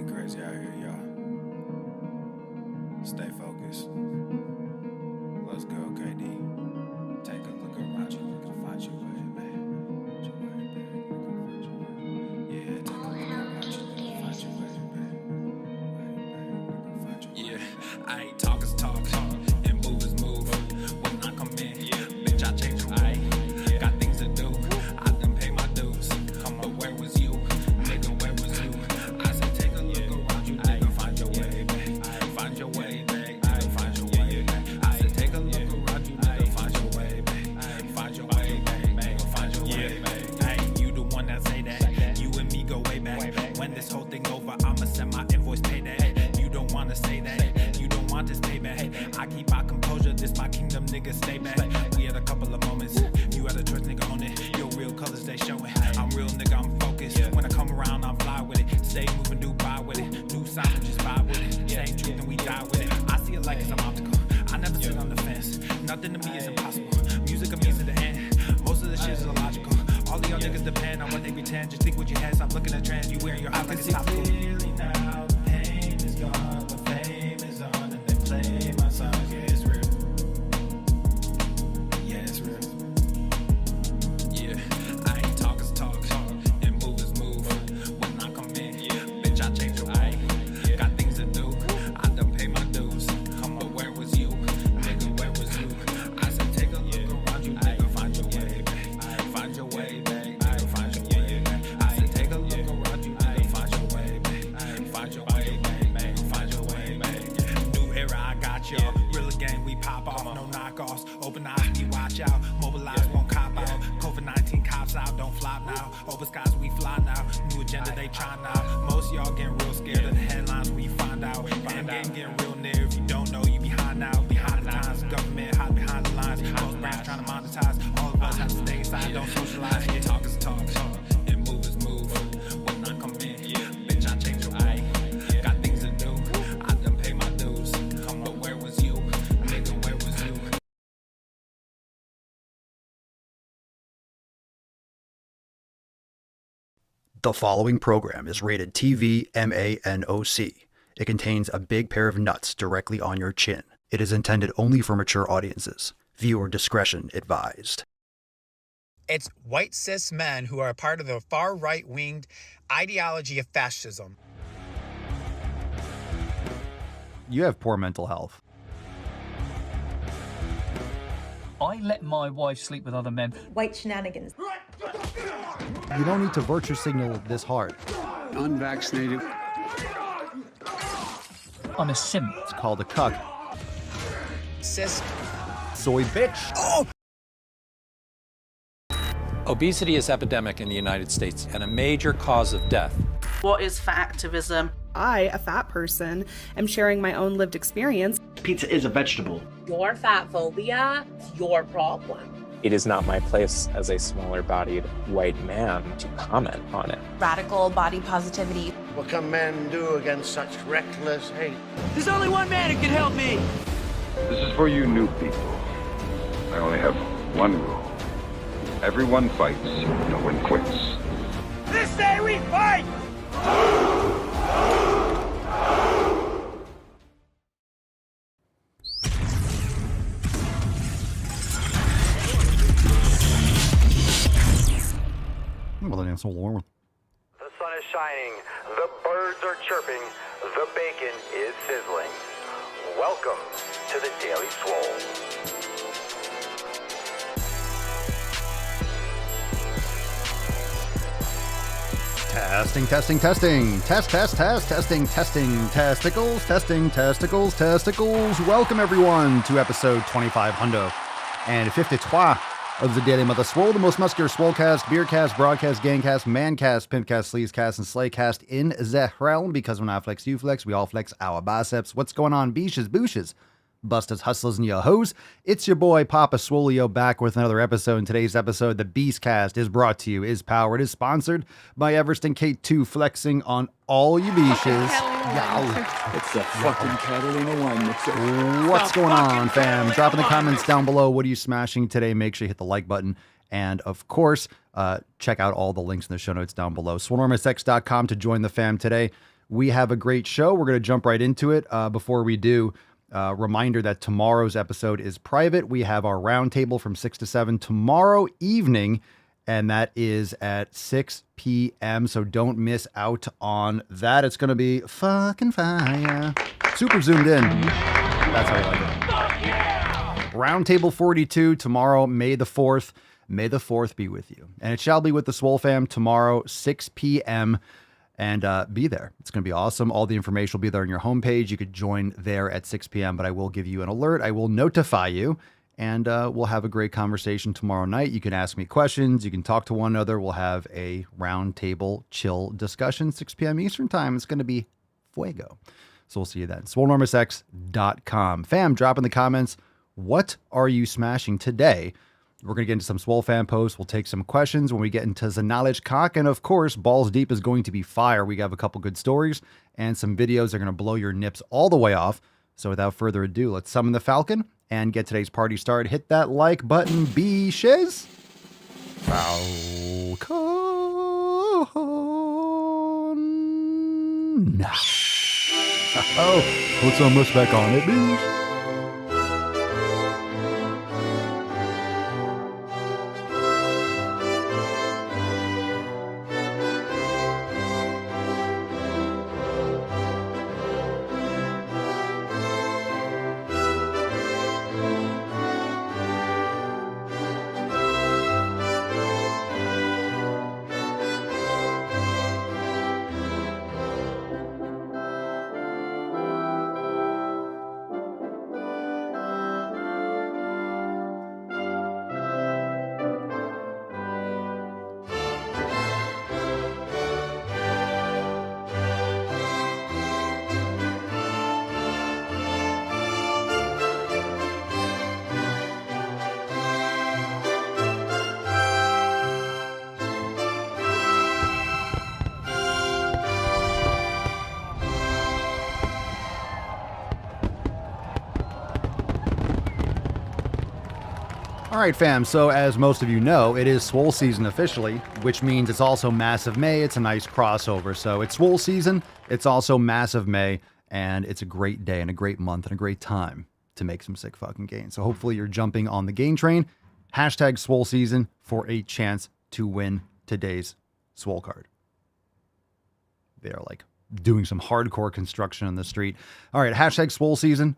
crazy out here, y'all. Stay focused. Let's go, KD. Take a look around you. Look to find your way, man. Yeah, take a look around you. Look to find your way, man. Yeah, I ain't talk is talk, and move is move. When I come in, bitch, I change your way. Got things to do. I done pay my dues. But where was you? Nigga, where was you? I said, take a look around you, nigga, find your way, man. Find your way, man. Find your way, man. I said, take a look around you, nigga, find your way, man. Find your way, man. Find your way, man. Hey, you the one that say that. You and me go way back. When this whole thing over, I'ma send my invoice payday. You don't wanna say that. You don't want this payback. I keep my composure. This my kingdom, nigga. Stay back. We had a couple of moments. You had a choice, nigga, on it. Your real colors, they showing. I'm real, nigga. I'm focused. When I come around, I'm fly with it. Stay moving, do buy with it. New sound, just vibe with it. Same truth, and we die with it. I see it like it's an optical. I never sit on the fence. Nothing to me is impossible. Music of me to the end. Most of the shit is illogical. All of y'all niggas depend on what they pretend. Just think with your head. Stop looking at trends. You wearing your heart like it's topical. Clearly now, the pain is gone. The fame is on, and they play my songs. Yeah, it's real. Yeah, it's real. Yeah, I ain't talk is talk, and move is move. When I come in, bitch, I change your way. Got things to do. I done pay my dues. But where was you? Nigga, where was you? I said, take a look around you, nigga, find your way, babe. Find your way, babe. Find your way, babe. I said, take a look around you, nigga, find your way, babe. Find your way, babe. Find your way, babe. New era, I got y'all. Real gang, we pop off, no knockoffs. Open eyes, we watch out. Mobilize, won't cop out. COVID-19 cops out, don't flop now. Open skies, we fly now. New agenda, they try now. Most y'all getting real scared of the headlines we find out. End game getting real near. If you don't know, you behind now. Behind the times, government hide behind the lines. Most brands trying to monetize. All of us have to stay inside, don't socialize. Yeah, talk is talk, and move is move. When I come in, bitch, I change your way. Got things to do. I done pay my dues. But where was you? Nigga, where was you? The following program is rated TV MANOC. It contains a big pair of nuts directly on your chin. It is intended only for mature audiences. Viewer discretion advised. It's white cis men who are a part of the far right-winged ideology of fascism. You have poor mental health. I let my wife sleep with other men. White shenanigans. You don't need to virtue signal this hard. Unvaccinated. I'm a simp. It's called a cuck. Cis. Soy bitch. Oh! Obesity is epidemic in the United States and a major cause of death. What is fat activism? I, a fat person, am sharing my own lived experience. Pizza is a vegetable. Your fat phobia is your problem. It is not my place as a smaller-bodied white man to comment on it. Radical body positivity. What can men do against such reckless hate? There's only one man who can help me. This is for you new people. I only have one rule. Everyone fights, no one quits. This day we fight! Well, then it's all warm. The sun is shining, the birds are chirping, the bacon is sizzling. Welcome to the Daily Swole. Testing. Testing. Testing. Testicles. Welcome, everyone, to episode 2500 and 53 of the Daily Mother Swole, the most muscular swolecast, beercast, broadcast, gangcast, mancast, pimpcast, sleazecast, and slaycast in the realm. Because when I flex, you flex, we all flex our biceps. What's going on, beaches, booshes, busters, hustlers, and your hoes? It's your boy, Papa Swolio, back with another episode. In today's episode, the Beastcast is brought to you, is powered, is sponsored by Everest and K2, flexing on all you beaches. It's the fucking Catalina wine mixer. What's going on, fam? Drop in the comments down below. What are you smashing today? Make sure you hit the like button. And, of course, check out all the links in the show notes down below. SwoleNormousX.com to join the fam today. We have a great show. We're going to jump right into it. Before we do, reminder that tomorrow's episode is private. We have our roundtable from 6 to 7 tomorrow evening, and that is at 6 p.m. So don't miss out on that. It's going to be fucking fire. Super zoomed in. That's how I like it. Roundtable 42 tomorrow, May the 4th. May the 4th be with you. And it shall be with the Swole fam tomorrow, 6 p.m. And be there. It's going to be awesome. All the information will be there on your homepage. You could join there at 6 p.m., but I will give you an alert. I will notify you, and we'll have a great conversation tomorrow night. You can ask me questions. You can talk to one another. We'll have a roundtable chill discussion, 6 p.m. Eastern time. It's going to be fuego. So we'll see you then. SwoleNormousX.com. Fam, drop in the comments. What are you smashing today? We're going to get into some Swole fan posts. We'll take some questions when we get into the knowledge cock. And of course, Balls Deep is going to be fire. We have a couple good stories and some videos that are going to blow your nips all the way off. So without further ado, let's summon the Falcon and get today's party started. Hit that like button, be shiz. Falcon. Oh, put some mush back on it, bitch. All right, fam. So as most of you know, it is Swole season officially, which means it's also Massive May. It's a nice crossover. So it's Swole season. It's also Massive May, and it's a great day and a great month and a great time to make some sick fucking gains. So hopefully you're jumping on the gain train. Hashtag Swole season for a chance to win today's Swole card. They are like doing some hardcore construction on the street. All right, hashtag Swole season.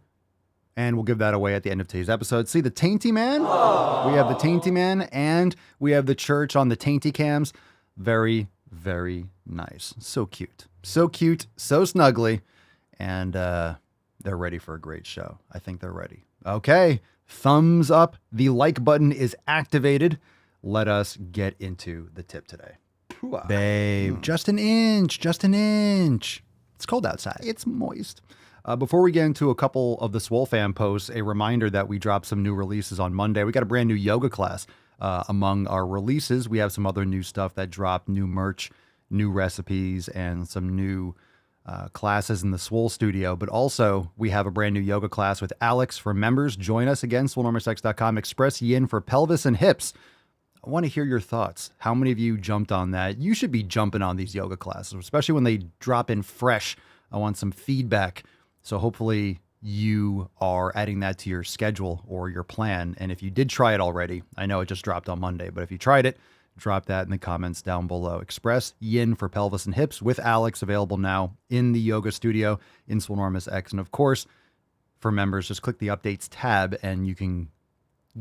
And we'll give that away at the end of today's episode. See the Tainty Man? Aww. We have the Tainty Man and we have the church on the Tainty cams. Very, very nice. So cute. So cute. So snuggly. And they're ready for a great show. I think they're ready. Okay. Thumbs up. The like button is activated. Let us get into the tip today. Babe, just an inch. Just an inch. It's cold outside. It's moist. Before we get into a couple of the Swole fan posts, a reminder that we dropped some new releases on Monday. We got a brand new yoga class among our releases. We have some other new stuff that dropped, new merch, new recipes, and some new classes in the Swole studio. But also, we have a brand new yoga class with Alex for members. Join us again, SwoleNormousX.com. Express Yin for pelvis and hips. I want to hear your thoughts. How many of you jumped on that? You should be jumping on these yoga classes, especially when they drop in fresh. I want some feedback. So hopefully you are adding that to your schedule or your plan. And if you did try it already, I know it just dropped on Monday, but if you tried it, drop that in the comments down below. Express Yin for pelvis and hips with Alex, available now in the yoga studio in SwoleNormousX. And of course, for members, just click the updates tab and you can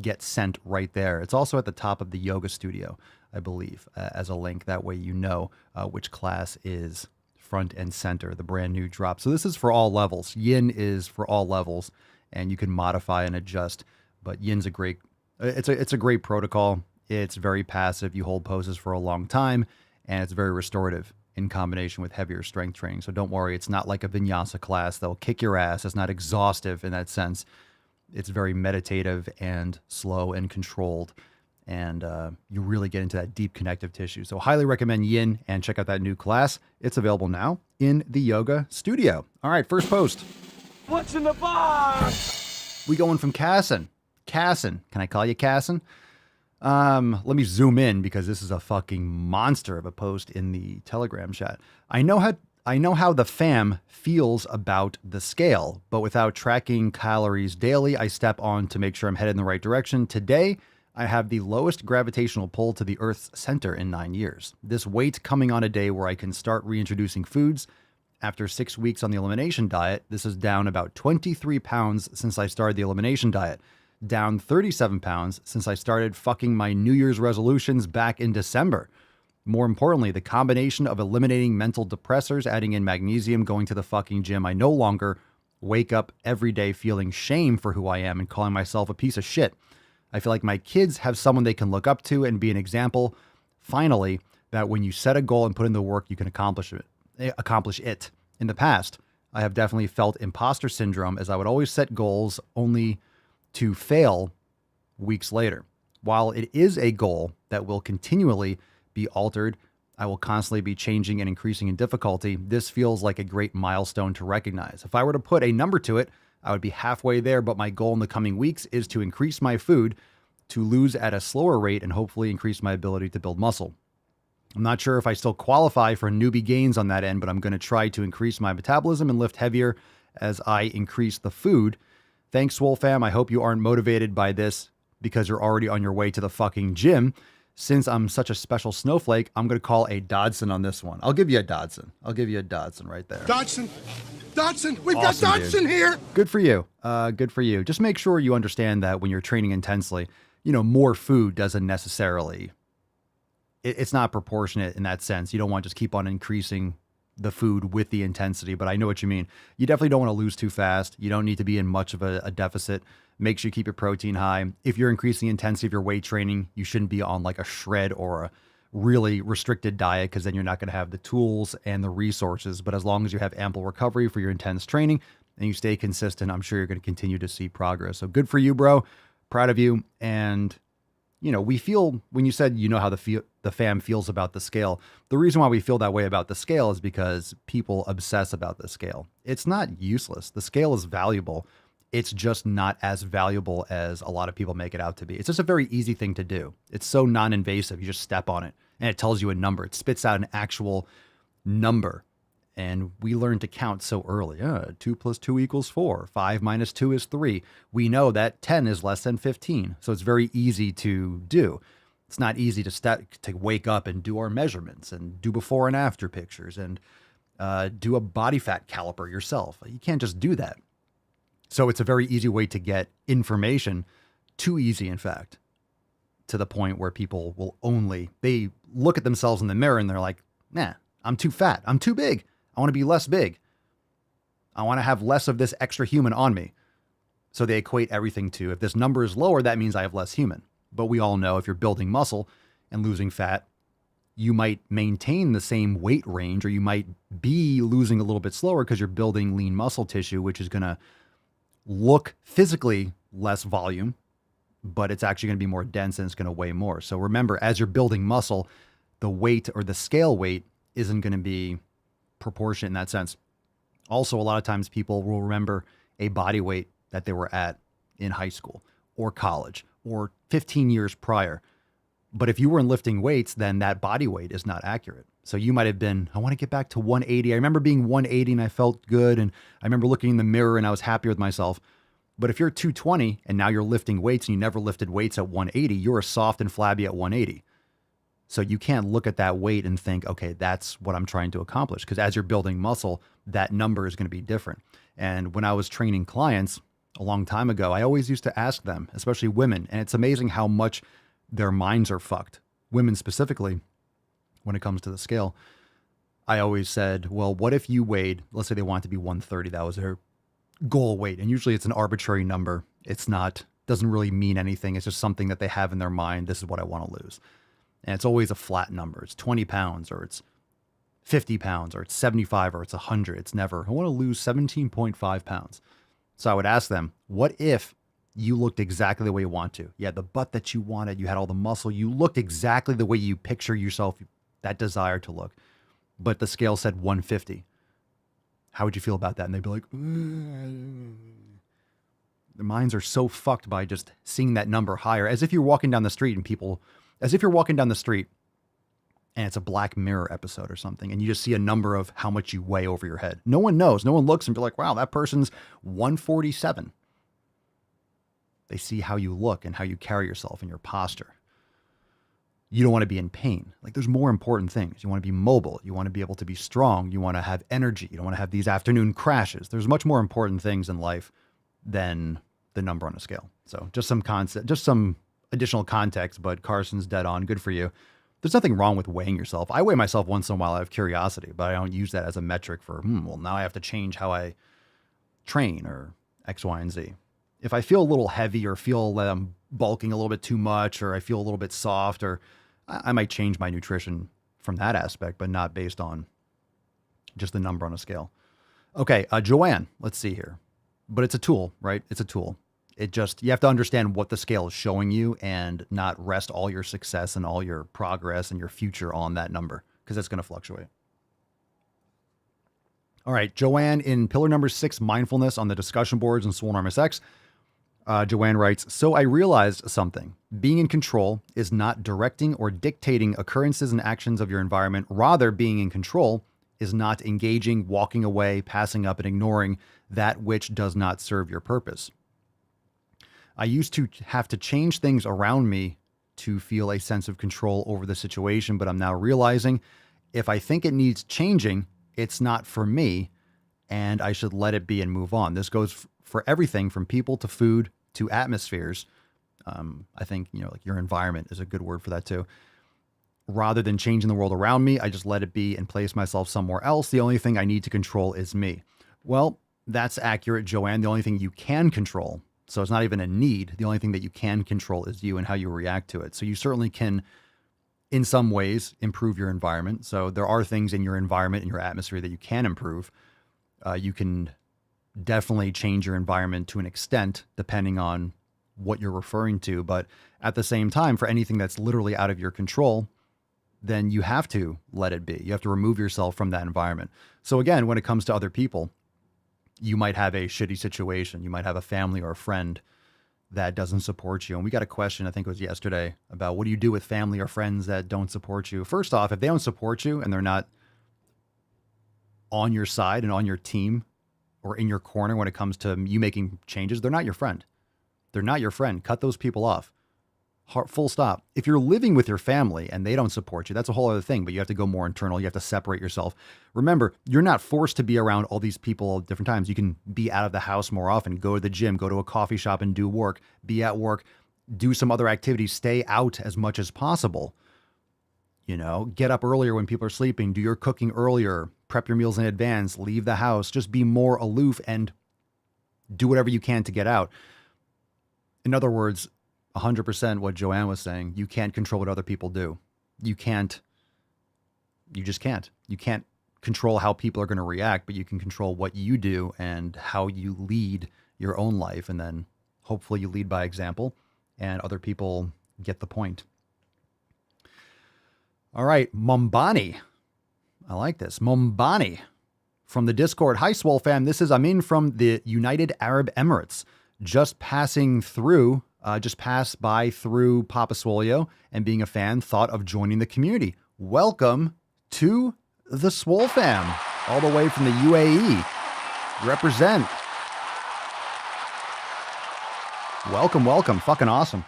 get sent right there. It's also at the top of the yoga studio, I believe, as a link. That way you know which class is front and center, the brand new drop. So this is for all levels. Yin is for all levels, and you can modify and adjust. But Yin's a great, it's a great protocol. It's very passive. You hold poses for a long time, and it's very restorative in combination with heavier strength training. So don't worry, it's not like a vinyasa class that'll kick your ass. It's not exhaustive in that sense. It's very meditative and slow and controlled. And you really get into that deep connective tissue. So highly recommend Yin and check out that new class. It's available now in the yoga studio. All right, first post. What's in the box? We going from Casson. Casson, can I call you Casson? Let me zoom in because this is a fucking monster of a post in the Telegram chat. I know I know how the fam feels about the scale, but without tracking calories daily, I step on to make sure I'm headed in the right direction. Today, I have the lowest gravitational pull to the Earth's center in 9 years. This weight coming on a day where I can start reintroducing foods. After 6 weeks on the elimination diet, this is down about 23 pounds since I started the elimination diet, down 37 pounds since I started fucking my New Year's resolutions back in December. More importantly, the combination of eliminating mental depressors, adding in magnesium, going to the fucking gym, I no longer wake up every day feeling shame for who I am and calling myself a piece of shit. I feel like my kids have someone they can look up to and be an example. Finally, that when you set a goal and put in the work, you can accomplish it. In the past, I have definitely felt imposter syndrome as I would always set goals only to fail weeks later. While it is a goal that will continually be altered, I will constantly be changing and increasing in difficulty. This feels like a great milestone to recognize. If I were to put a number to it, I would be halfway there, but my goal in the coming weeks is to increase my food, to lose at a slower rate, and hopefully increase my ability to build muscle. I'm not sure if I still qualify for newbie gains on that end, but I'm going to try to increase my metabolism and lift heavier as I increase the food. Thanks, Swole fam. I hope you aren't motivated by this because you're already on your way to the fucking gym. Since I'm such a special snowflake, I'm going to call a Dodson on this one. I'll give you a Dodson. Right there. Dodson! We've Awesome, got Dodson dude. here! Good for you. Good for you. Just make sure you understand that when you're training intensely, more food doesn't necessarily, it's not proportionate in that sense. You don't want to just keep on increasing the food with the intensity, but I know what you mean. You definitely don't want to lose too fast. You don't need to be in much of a deficit. Make sure you keep your protein high. If you're increasing the intensity of your weight training, you shouldn't be on like a shred or a really restricted diet, because then you're not going to have the tools and the resources. But as long as you have ample recovery for your intense training and you stay consistent, I'm sure you're going to continue to see progress. So good for you, bro. Proud of you. And we feel, when you said how the fam feels about the scale, the reason why we feel that way about the scale is because people obsess about the scale. It's not useless. The scale is valuable. It's just not as valuable as a lot of people make it out to be. It's just a very easy thing to do. It's so non-invasive. You just step on it and it tells you a number. It spits out an actual number. And we learn to count so early. 2 + 2 = 4. 5 - 2 is 3. We know that 10 is less than 15. So it's very easy to do. It's not easy to wake up and do our measurements and do before and after pictures and do a body fat caliper yourself. You can't just do that. So it's a very easy way to get information, too easy, in fact, to the point where people will they look at themselves in the mirror and they're like, nah, I'm too fat. I'm too big. I want to be less big. I want to have less of this extra human on me. So they equate everything to, if this number is lower, that means I have less human. But we all know if you're building muscle and losing fat, you might maintain the same weight range, or you might be losing a little bit slower because you're building lean muscle tissue, which is going to look physically less volume, but it's actually going to be more dense and it's going to weigh more. So remember, as you're building muscle, the weight or the scale weight isn't going to be proportionate in that sense. Also, a lot of times people will remember a body weight that they were at in high school or college or 15 years prior. But if you weren't lifting weights, then that body weight is not accurate. So you might have been, I want to get back to 180. I remember being 180 and I felt good. And I remember looking in the mirror and I was happy with myself. But if you're 220 and now you're lifting weights and you never lifted weights at 180, you're soft and flabby at 180. So you can't look at that weight and think, okay, that's what I'm trying to accomplish. Because as you're building muscle, that number is going to be different. And when I was training clients a long time ago, I always used to ask them, especially women, and it's amazing how much their minds are fucked. Women specifically, when it comes to the scale. I always said, well, what if you weighed, let's say they want to be 130, that was their goal weight. And usually it's an arbitrary number. It's not, doesn't really mean anything. It's just something that they have in their mind. This is what I want to lose. And it's always a flat number. It's 20 pounds or it's 50 pounds or it's 75 or it's 100. It's never, I want to lose 17.5 pounds. So I would ask them, what if you looked exactly the way you want to? You had the butt that you wanted. You had all the muscle. You looked exactly the way you picture yourself, that desire to look. But the scale said 150. How would you feel about that? And they'd be like, their minds are so fucked by just seeing that number higher, as if you're walking down the street and and it's a Black Mirror episode or something, and you just see a number of how much you weigh over your head. No one knows. No one looks and be like, wow, that person's 147. They see how you look and how you carry yourself and your posture. You don't want to be in pain. Like, there's more important things. You want to be mobile. You want to be able to be strong. You want to have energy. You don't want to have these afternoon crashes. There's much more important things in life than the number on a scale. So just some concept, just some additional context, but Carson's dead on. Good for you. There's nothing wrong with weighing yourself. I weigh myself once in a while out of curiosity, but I don't use that as a metric for, well, now I have to change how I train or X, Y, and Z. If I feel a little heavy or feel that I'm bulking a little bit too much, or I feel a little bit soft, or I might change my nutrition from that aspect, but not based on just the number on a scale. Okay, Joanne, let's see here. But it's a tool, right? It's a tool. You have to understand what the scale is showing you and not rest all your success and all your progress and your future on that number, because it's going to fluctuate. All right, Joanne in pillar number 6, mindfulness on the discussion boards and Swole Enormous X. Joanne writes, so I realized something. Being in control is not directing or dictating occurrences and actions of your environment. Rather, being in control is not engaging, walking away, passing up, and ignoring that which does not serve your purpose. I used to have to change things around me to feel a sense of control over the situation, but I'm now realizing if I think it needs changing, it's not for me, and I should let it be and move on. This goes for everything from people to food to atmospheres. I think, like your environment is a good word for that too. Rather than changing the world around me, I just let it be and place myself somewhere else. The only thing I need to control is me. Well, that's accurate, Joanne. The only thing you can control, so it's not even a need. The only thing that you can control is you and how you react to it. So you certainly can, in some ways, improve your environment. So there are things in your environment and your atmosphere that you can improve. You can definitely change your environment to an extent, depending on what you're referring to. But at the same time, for anything that's literally out of your control, then you have to let it be. You have to remove yourself from that environment. So again, when it comes to other people, you might have a shitty situation. You might have a family or a friend that doesn't support you. And we got a question, I think it was yesterday, about what do you do with family or friends that don't support you? First off, if they don't support you and they're not on your side and on your team or in your corner when it comes to you making changes, they're not your friend. They're not your friend. Cut those people off. Full stop. If you're living with your family and they don't support you, that's a whole other thing, but you have to go more internal. You have to separate yourself. Remember, you're not forced to be around all these people at different times. You can be out of the house more often, go to the gym, go to a coffee shop and do work, be at work, do some other activities, stay out as much as possible. Get up earlier when people are sleeping, do your cooking earlier, prep your meals in advance, leave the house, just be more aloof and do whatever you can to get out. In other words, 100% what Joanne was saying, you can't control what other people do. You just can't. You can't control how people are going to react, but you can control what you do and how you lead your own life. And then hopefully you lead by example and other people get the point. All right, Mumbani. I like this. Mumbani from the Discord. Hi, Swole fam. This is Amin from the United Arab Emirates. Just passed by through Papa Swolio and being a fan, thought of joining the community. Welcome to the Swole fam, all the way from the UAE. Represent. Welcome, welcome. Fucking awesome.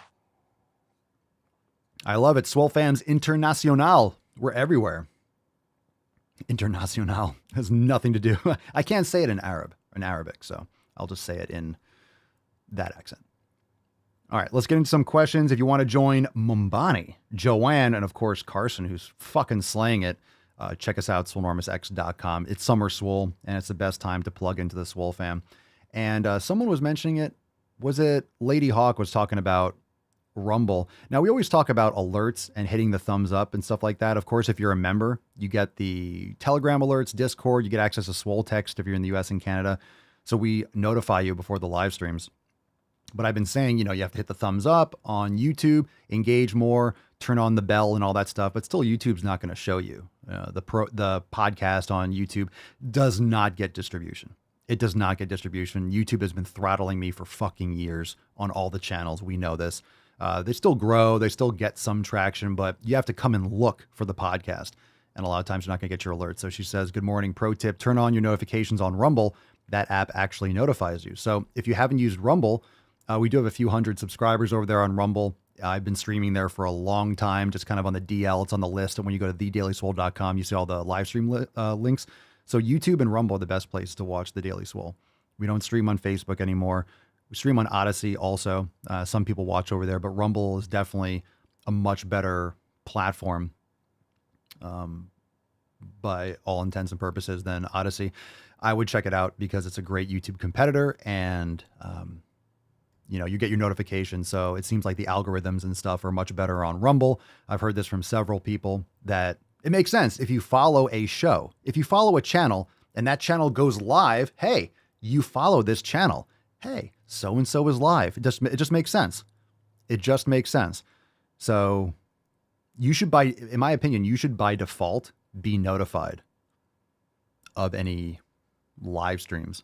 I love it. Swole fams international. We're everywhere. International has nothing to do. I can't say it in Arabic, so I'll just say it in that accent. All right, let's get into some questions. If you want to join Mumbani, Joanne, and of course Carson, who's fucking slaying it, check us out, swolenormousx.com. It's summer Swole, and it's the best time to plug into the Swole fam. And someone was mentioning it. Was it Lady Hawk was talking about Rumble? Now, we always talk about alerts and hitting the thumbs up and stuff like that. Of course, if you're a member, you get the Telegram alerts, Discord, you get access to Swole Text if you're in the US and Canada. So we notify you before the live streams. But I've been saying, you have to hit the thumbs up on YouTube, engage more, turn on the bell and all that stuff. But still, YouTube's not going to show you. The podcast on YouTube does not get distribution. It does not get distribution. YouTube has been throttling me for fucking years on all the channels. We know this. They still grow, they still get some traction, but you have to come and look for the podcast. And a lot of times you're not going to get your alerts. So she says, good morning, pro tip, turn on your notifications on Rumble. That app actually notifies you. So if you haven't used Rumble, we do have a few hundred subscribers over there on Rumble. I've been streaming there for a long time, just kind of on the DL. It's on the list. And when you go to thedailyswole.com, you see all the live stream links. So YouTube and Rumble are the best place to watch the Daily Swole. We don't stream on Facebook anymore. We stream on Odyssey also. Some people watch over there, but Rumble is definitely a much better platform by all intents and purposes than Odyssey. I would check it out because it's a great YouTube competitor, and you get your notifications. So it seems like the algorithms and stuff are much better on Rumble. I've heard this from several people that it makes sense. If you follow a show, if you follow a channel and that channel goes live, hey, you follow this channel. Hey, so-and-so is live. It just makes sense. It just makes sense. So you should in my opinion, you should by default be notified of any live streams,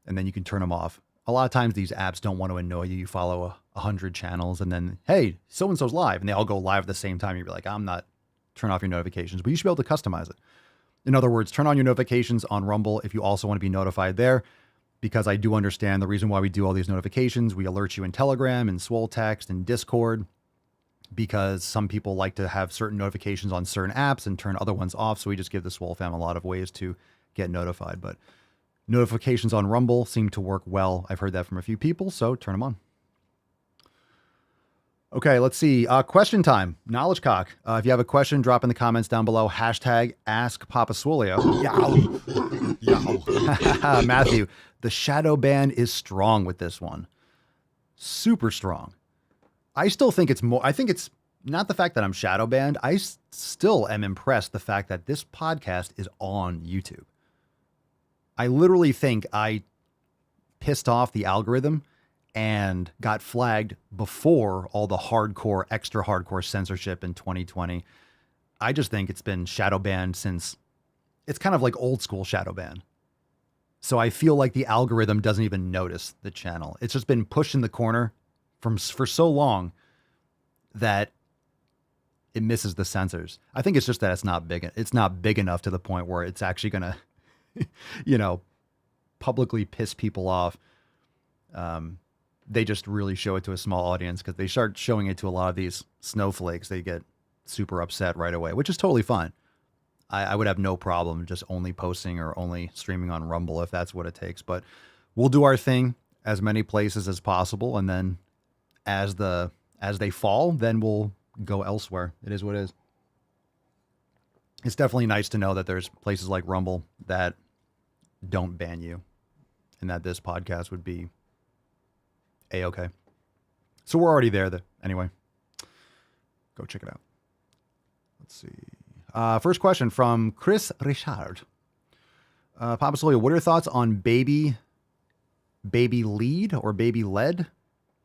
and then you can turn them off. A lot of times these apps don't want to annoy you. You follow 100 channels and then, hey, so-and-so's live, and they all go live at the same time. You'd be like, I'm not, turn off your notifications, but you should be able to customize it. In other words, turn on your notifications on Rumble if you also want to be notified there, because I do understand the reason why we do all these notifications. We alert you in Telegram and Swole Text and Discord, because some people like to have certain notifications on certain apps and turn other ones off. So we just give the Swole fam a lot of ways to get notified. But notifications on Rumble seem to work well. I've heard that from a few people, so turn them on. Okay, let's see. Question time. Knowledge Cock. If you have a question, drop in the comments down below. Hashtag Ask Papa Swolio. Yow. Matthew, the shadow ban is strong with this one. Super strong. I still think it's more, I think it's not the fact that I'm shadow banned. I still am impressed the fact that this podcast is on YouTube. I literally think I pissed off the algorithm and got flagged before all the hardcore, extra hardcore censorship in 2020. I just think it's been shadow banned since, it's kind of like old school shadow ban. So I feel like the algorithm doesn't even notice the channel. It's just been pushed in the corner for so long that it misses the censors. I think it's just that it's not big enough to the point where it's actually going to, publicly piss people off. They just really show it to a small audience, because they start showing it to a lot of these snowflakes. They get super upset right away, which is totally fine. I would have no problem just only posting or only streaming on Rumble if that's what it takes. But we'll do our thing as many places as possible, and then as they fall, then we'll go elsewhere. It is what it is. It's definitely nice to know that there's places like Rumble that don't ban you, and that this podcast would be A-okay. So we're already there. Anyway, go check it out. Let's see. First question from Chris Richard. Papa Swolio, what are your thoughts on baby lead or baby lead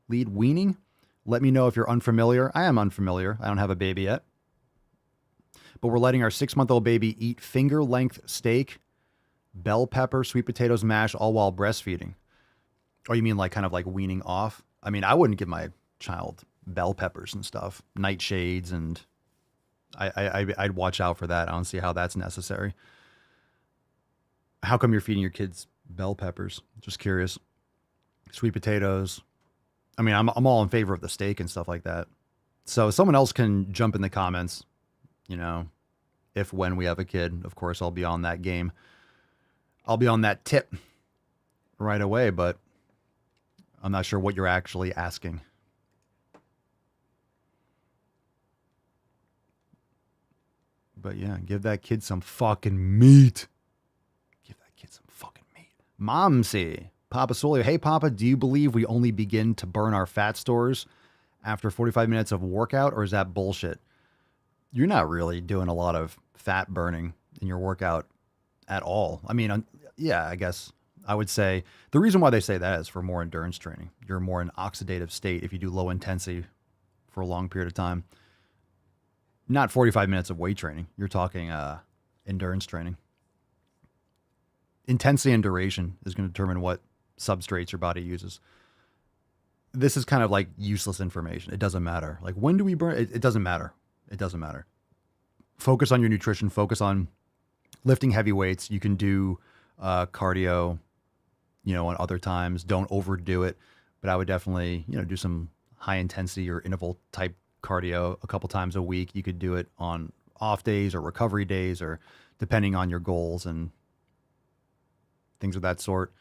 weaning? Let me know if you're unfamiliar. I am unfamiliar. I don't have a baby yet. But we're letting our 6-month-old baby eat finger-length steak, bell pepper, sweet potatoes, mash, all while breastfeeding. Oh, you mean like kind of like weaning off? I mean, I wouldn't give my child bell peppers and stuff, nightshades, and I'd watch out for that. I don't see how that's necessary. How come you're feeding your kids bell peppers? Just curious. Sweet potatoes. I mean, I'm all in favor of the steak and stuff like that. So someone else can jump in the comments, when we have a kid. Of course, I'll be on that game. I'll be on that tip right away, but I'm not sure what you're actually asking. But yeah, give that kid some fucking meat. Give that kid some fucking meat. Momsy. Papa Swolio, hey Papa, do you believe we only begin to burn our fat stores after 45 minutes of workout, or is that bullshit? You're not really doing a lot of fat burning in your workout at all. I mean, yeah, I guess I would say the reason why they say that is for more endurance training. You're more in oxidative state if you do low intensity for a long period of time. Not 45 minutes of weight training. You're talking endurance training. Intensity and duration is going to determine what substrates your body uses. this is kind of like useless information. It doesn't matter. Like, when do we burn? It doesn't matter. It doesn't matter. Focus on your nutrition. Focus on lifting heavy weights. You can do cardio, on other times. Don't overdo it. But I would definitely, do some high intensity or interval type cardio a couple times a week. You could do it on off days or recovery days, or depending on your goals and things of that sort.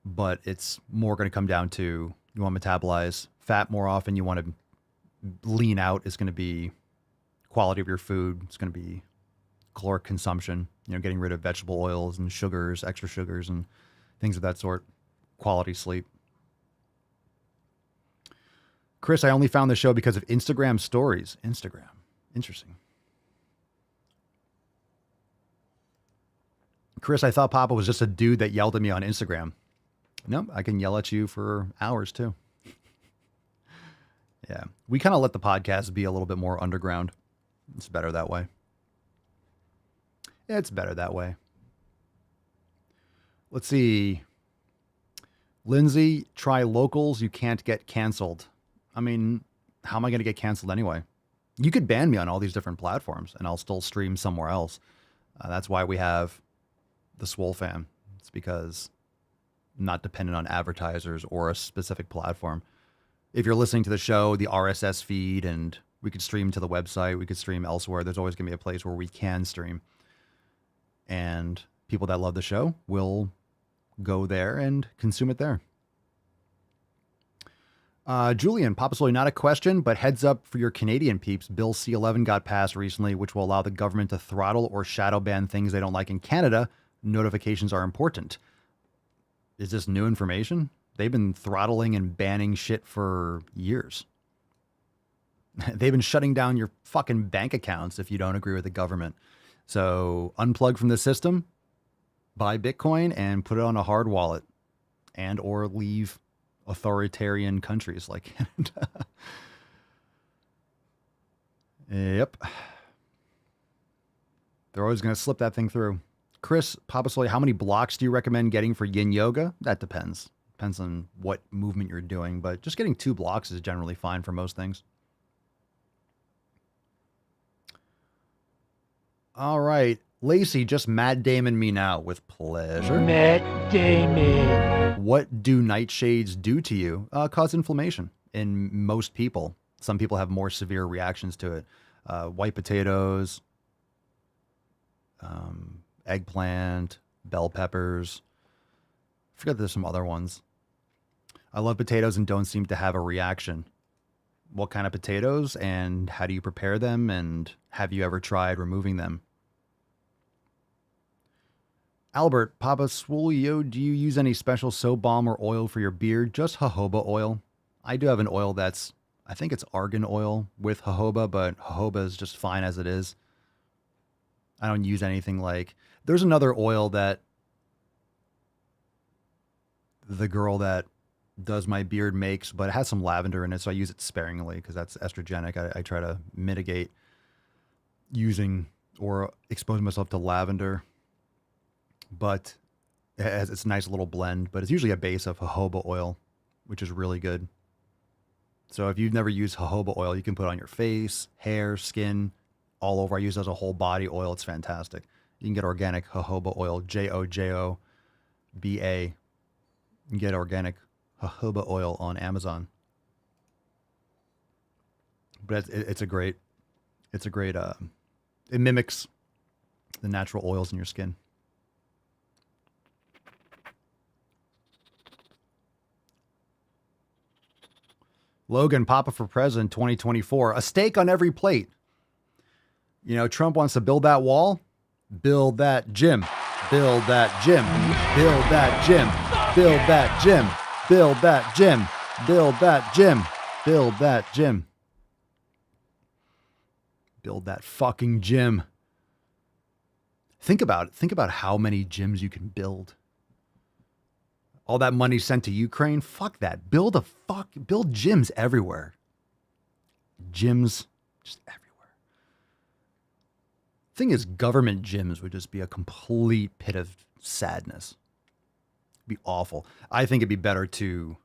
But it's more going to come down to, you want to metabolize fat more often. You want to lean out. It's going to be quality of your food. It's going to be caloric consumption, getting rid of vegetable oils and sugars, extra sugars and things of that sort. Quality sleep. Chris, I only found the show because of Instagram stories. Instagram. Interesting. Chris, I thought Papa was just a dude that yelled at me on Instagram. No, I can yell at you for hours too. Yeah. We kind of let the podcast be a little bit more underground. It's better that way. Yeah, it's better that way. Let's see. Lindsay, try locals. You can't get canceled. I mean, how am I going to get canceled anyway? You could ban me on all these different platforms and I'll still stream somewhere else. That's why we have the Swole Fam. It's because I'm not dependent on advertisers or a specific platform. If you're listening to the show, the RSS feed, and we could stream to the website, we could stream elsewhere. There's always going to be a place where we can stream. And people that love the show will go there and consume it there. Julian, Papa Swole, not a question, but heads up for your Canadian peeps. Bill C-11 got passed recently, which will allow the government to throttle or shadow ban things they don't like in Canada. Notifications are important. Is this new information? They've been throttling and banning shit for years. They've been shutting down your fucking bank accounts if you don't agree with the government. So unplug from the system, buy Bitcoin, and put it on a hard wallet, and or leave authoritarian countries like Canada. Yep. They're always going to slip that thing through. Chris, Papa Swole, how many blocks do you recommend getting for yin yoga? That depends. Depends on what movement you're doing, but just getting 2 blocks is generally fine for most things. All right. Lacey, just Matt Damon me now with pleasure. Matt Damon. What do nightshades do to you? Cause inflammation in most people. Some people have more severe reactions to it. White potatoes, eggplant, bell peppers. I forget there's some other ones. I love potatoes and don't seem to have a reaction. What kind of potatoes and how do you prepare them? And have you ever tried removing them? Albert, Papa Swole, do you use any special soap balm or oil for your beard? Just jojoba oil. I do have an oil that's, I think it's argan oil with jojoba, but jojoba is just fine as it is. I don't use anything like, there's another oil that the girl that does my beard makes, but it has some lavender in it, so I use it sparingly because that's estrogenic. I try to mitigate using or exposing myself to lavender. But it's a nice little blend, but it's usually a base of jojoba oil, which is really good. So if you've never used jojoba oil, you can put it on your face, hair, skin, all over. I use it as a whole body oil. It's fantastic. You can get organic jojoba oil, Jojoba. You can get organic jojoba oil on Amazon. But it's a great, it mimics the natural oils in your skin. Logan, Papa for President 2024. A steak on every plate. Trump wants to build that wall. Build that gym. Build that gym. Build that gym. Build that gym. Build that gym. Build that gym. Build that gym. Build that fucking gym. Think about it. Think about how many gyms you can build. All that money sent to Ukraine, fuck that. Build gyms everywhere. Gyms just everywhere. Thing is, government gyms would just be a complete pit of sadness. It'd be awful. I think it'd be better to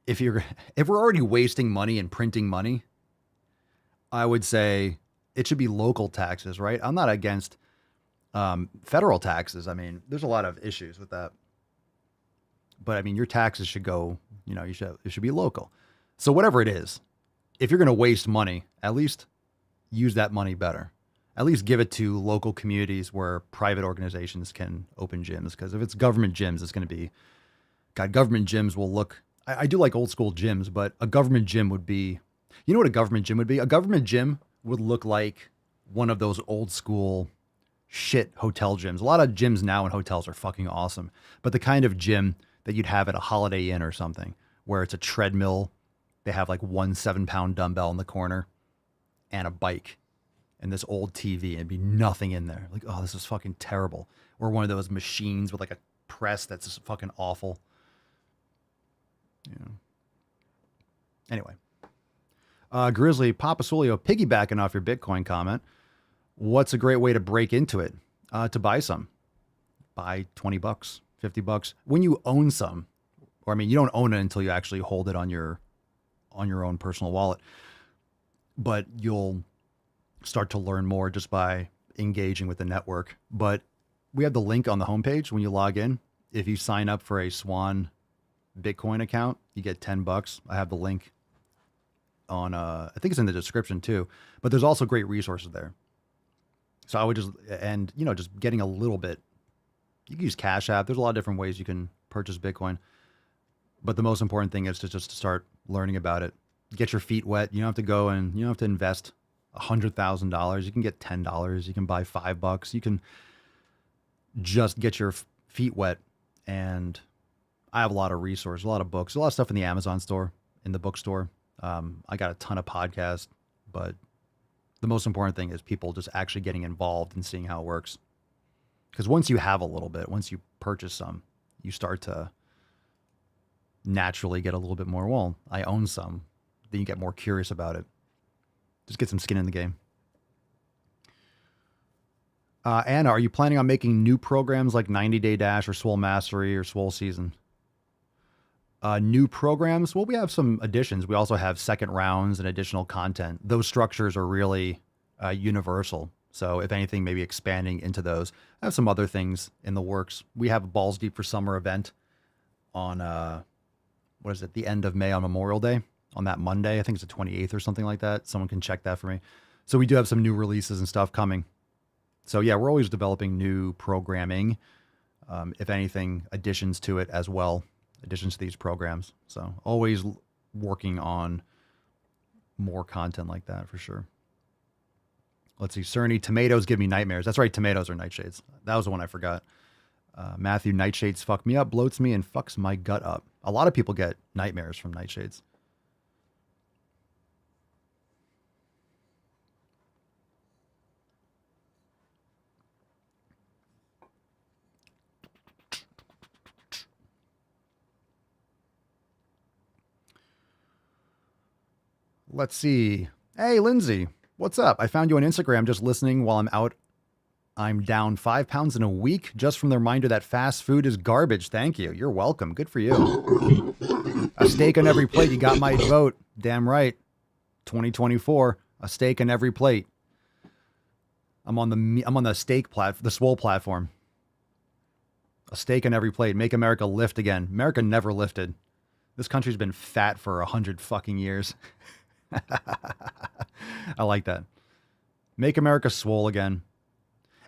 if we're already wasting money and printing money, I would say it should be local taxes, right? I'm not against federal taxes. I mean, there's a lot of issues with that. But I mean, your taxes should go, it should be local. So whatever it is, if you're going to waste money, at least use that money better. At least give it to local communities where private organizations can open gyms. Because if it's government gyms, it's going to be, God, government gyms will look, I do like old school gyms, but a government gym would be, you know what a government gym would be? A government gym would look like one of those old school shit hotel gyms. A lot of gyms now in hotels are fucking awesome. But the kind of gym that you'd have at a Holiday Inn or something, where it's a treadmill, they have like 1 7-pound dumbbell in the corner and a bike and this old TV, and be nothing in there. Like, oh, this is fucking terrible. Or one of those machines with like a press that's just fucking awful. Anyway. Grizzly Papasulio, piggybacking off your Bitcoin comment, what's a great way to break into it? To buy some. Buy $20, $50. When you own some, or I mean, you don't own it until you actually hold it on your own personal wallet, but you'll start to learn more just by engaging with the network. But we have the link on the homepage when you log in. If you sign up for a Swan Bitcoin account, you get $10. I have the link on, I think it's in the description too, but there's also great resources there. So I would just getting a little bit, you can use Cash App. There's a lot of different ways you can purchase Bitcoin, but the most important thing is to just start learning about it. Get your feet wet. You don't have to go and you don't have to invest $100,000. You can get $10. You can buy $5. You can just get your feet wet. And I have a lot of resources, a lot of books, a lot of stuff in the Amazon store, in the bookstore. I got a ton of podcasts, but the most important thing is people just actually getting involved and seeing how it works. Because once you have a little bit, once you purchase some, you start to naturally get a little bit more, well, I own some. Then you get more curious about it. Just get some skin in the game. Anna, are you planning on making new programs like 90 Day Dash or Swole Mastery or Swole Season? New programs? Well, we have some additions. We also have second rounds and additional content. Those structures are really universal. So if anything, maybe expanding into those. I have some other things in the works. We have a Balls Deep for Summer event on, the end of May on Memorial Day, on that Monday. I think it's the 28th or something like that. Someone can check that for me. So we do have some new releases and stuff coming. So yeah, we're always developing new programming. If anything, additions to it as well. Additions to these programs. So always working on more content like that for sure. Let's see. Cerny, tomatoes give me nightmares. That's right. Tomatoes are nightshades. That was the one I forgot. Matthew, nightshades fuck me up, bloats me, and fucks my gut up. A lot of people get nightmares from nightshades. Let's see. Hey, Lindsay, what's up? I found you on Instagram just listening while I'm out. I'm down 5 pounds in a week just from the reminder that fast food is garbage. Thank you. You're welcome. Good for you. A steak on every plate. You got my vote. Damn right. 2024. A steak on every plate. I'm on the the Swole platform. A steak on every plate. Make America lift again. America never lifted. This country's been fat for 100 fucking years. I like that. Make America swole again.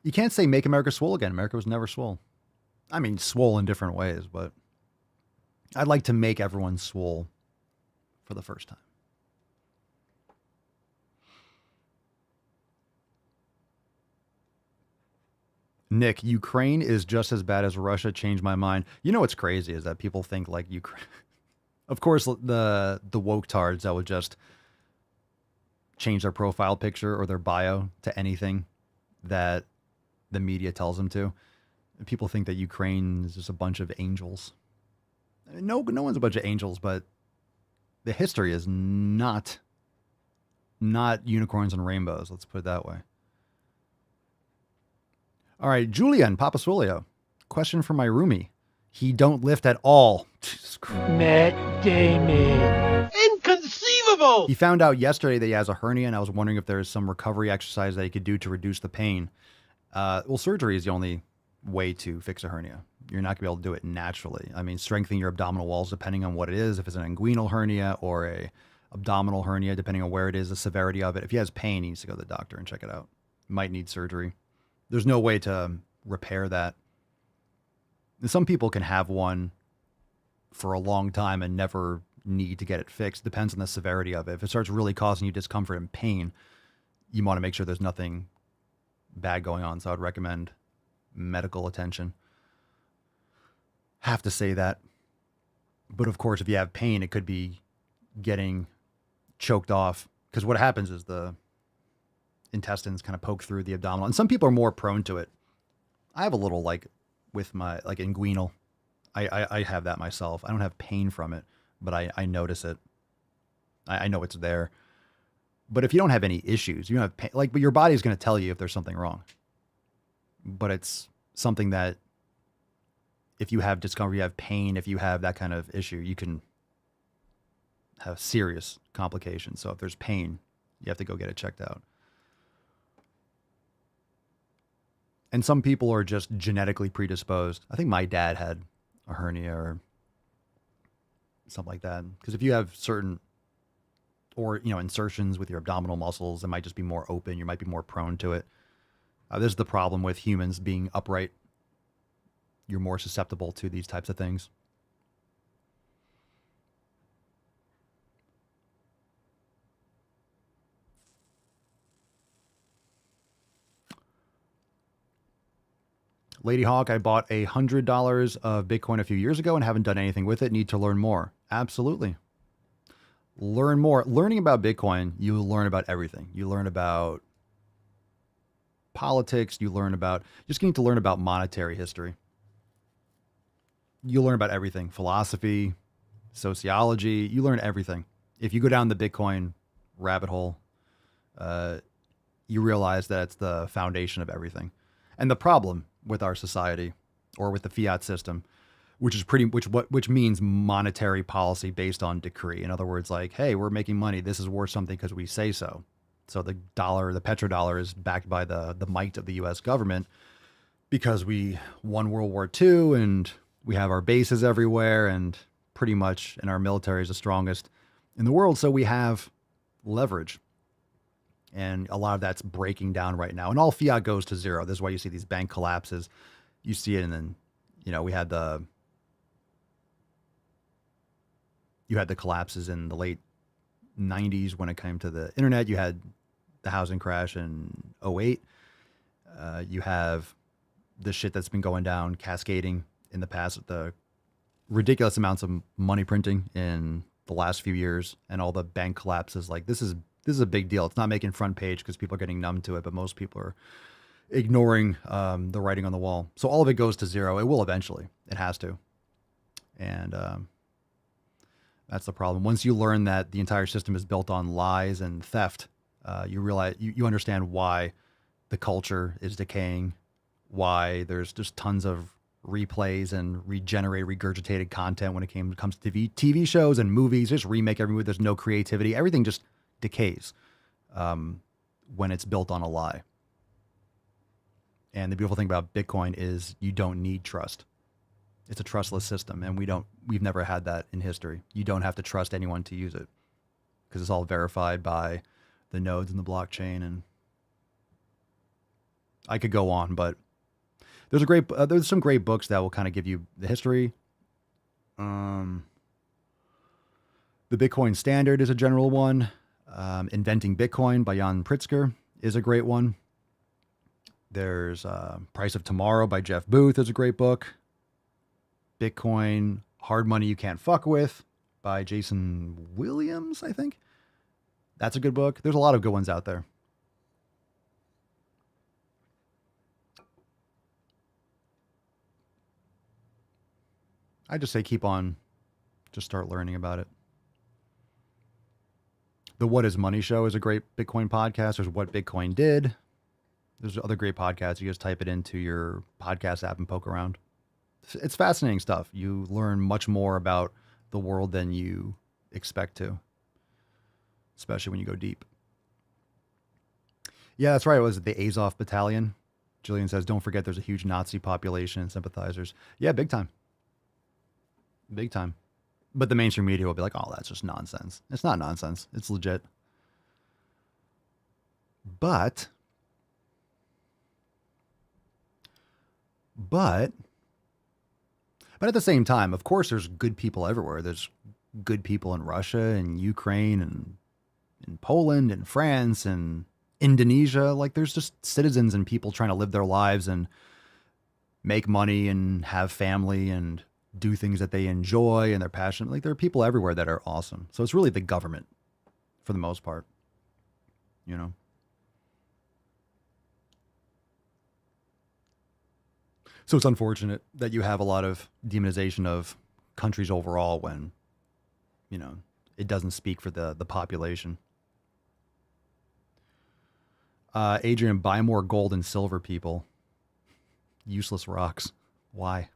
You can't say make America swole again. America was never swole. I mean, swole in different ways, but I'd like to make everyone swole for the first time. Nick, Ukraine is just as bad as Russia. Changed my mind. You know what's crazy is that people think like Ukraine. Of course, the woke tards that would just change their profile picture or their bio to anything that the media tells them to. People think that Ukraine is just a bunch of angels. No one's a bunch of angels, but the history is not unicorns and rainbows. Let's put it that way. All right, Julian Papasulio. Question for my roomie. He don't lift at all. Matt Damon. Inconceivable! He found out yesterday that he has a hernia, and I was wondering if there's some recovery exercise that he could do to reduce the pain. Well, surgery is the only way to fix a hernia. You're not going to be able to do it naturally. I mean, strengthening your abdominal walls, depending on what it is, if it's an inguinal hernia or a abdominal hernia, depending on where it is, the severity of it. If he has pain, he needs to go to the doctor and check it out. Might need surgery. There's no way to repair that. And some people can have one for a long time and never need to get it fixed. Depends on the severity of it. If it starts really causing you discomfort and pain, you want to make sure there's nothing bad going on. So I'd recommend medical attention. Have to say that. But of course, if you have pain, it could be getting choked off, because what happens is the intestines kind of poke through the abdominal, and some people are more prone to it. I have a little, like with my inguinal, I have that myself. I don't have pain from it, but I notice it. I know it's there. But if you don't have any issues, you don't have pain, but your body's going to tell you if there's something wrong. But it's something that if you have discomfort, you have pain, if you have that kind of issue, you can have serious complications. So if there's pain, you have to go get it checked out. And some people are just genetically predisposed. I think my dad had a hernia or something like that. Because if you have certain, or, insertions with your abdominal muscles, it might just be more open. You might be more prone to it. This is the problem with humans being upright. You're more susceptible to these types of things. Lady Hawk, I bought $100 of Bitcoin a few years ago and haven't done anything with it. Need to learn more. Absolutely. Learn more. Learning about Bitcoin, you learn about everything. You learn about politics. You just need to learn about monetary history. You learn about everything. Philosophy, sociology, you learn everything. If you go down the Bitcoin rabbit hole, you realize that it's the foundation of everything. And the problem with our society, or with the fiat system, which means monetary policy based on decree. In other words, hey, we're making money. This is worth something because we say so. So the petrodollar is backed by the might of the U.S. government because we won World War II and we have our bases everywhere, and pretty much, and our military is the strongest in the world. So we have leverage. And a lot of that's breaking down right now. And all fiat goes to zero. This is why you see these bank collapses. You see it, and then, we had the collapses in the late 90s when it came to the internet. You had the housing crash in 2008. You have the shit that's been going down, cascading in the past, the ridiculous amounts of money printing in the last few years, and all the bank collapses. This is a big deal. It's not making front page because people are getting numb to it, but most people are ignoring the writing on the wall. So all of it goes to zero. It will eventually. It has to. And that's the problem. Once you learn that the entire system is built on lies and theft, you realize, you understand why the culture is decaying, why there's just tons of replays and regurgitated content when it comes to TV shows and movies. Just remake every movie. There's no creativity. Everything just decays when it's built on a lie. And the beautiful thing about Bitcoin is you don't need trust. It's a trustless system, and we've never had that in history. You don't have to trust anyone to use it because it's all verified by the nodes in the blockchain. And I could go on, but there's some great books that will kind of give you the history. The Bitcoin Standard is a general one. Inventing Bitcoin by Jan Pritzker is a great one. There's Price of Tomorrow by Jeff Booth is a great book. Bitcoin, Hard Money You Can't Fuck With by Jason Williams, I think. That's a good book. There's a lot of good ones out there. I just say keep on, just start learning about it. The What Is Money Show is a great Bitcoin podcast. There's What Bitcoin Did. There's other great podcasts. You just type it into your podcast app and poke around. It's fascinating stuff. You learn much more about the world than you expect to, especially when you go deep. Yeah, that's right. It was the Azov Battalion. Jillian says, don't forget there's a huge Nazi population and sympathizers. Yeah, big time. Big time. But the mainstream media will be like, oh, that's just nonsense. It's not nonsense. It's legit. But at the same time, of course, there's good people everywhere. There's good people in Russia and Ukraine and in Poland and France and Indonesia. Like, there's just citizens and people trying to live their lives and make money and have family and do things that they enjoy and they're passionate. Like, there are people everywhere that are awesome. So it's really the government for the most part, you know? So it's unfortunate that you have a lot of demonization of countries overall when, you know, it doesn't speak for the population. Adrian, buy more gold and silver, people. Useless rocks. Why?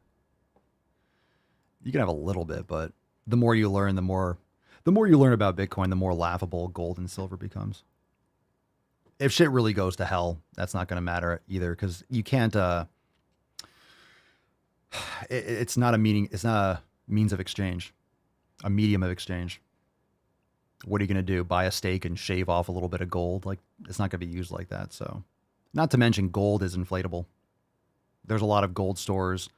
You can have a little bit, but the more you learn, the more you learn about Bitcoin, the more laughable gold and silver becomes. If shit really goes to hell, that's not going to matter either, because you can't. It's not a means of exchange, a medium of exchange. What are you going to do? Buy a steak and shave off a little bit of gold? Like, it's not going to be used like that. So, not to mention gold is inflatable. There's a lot of gold stores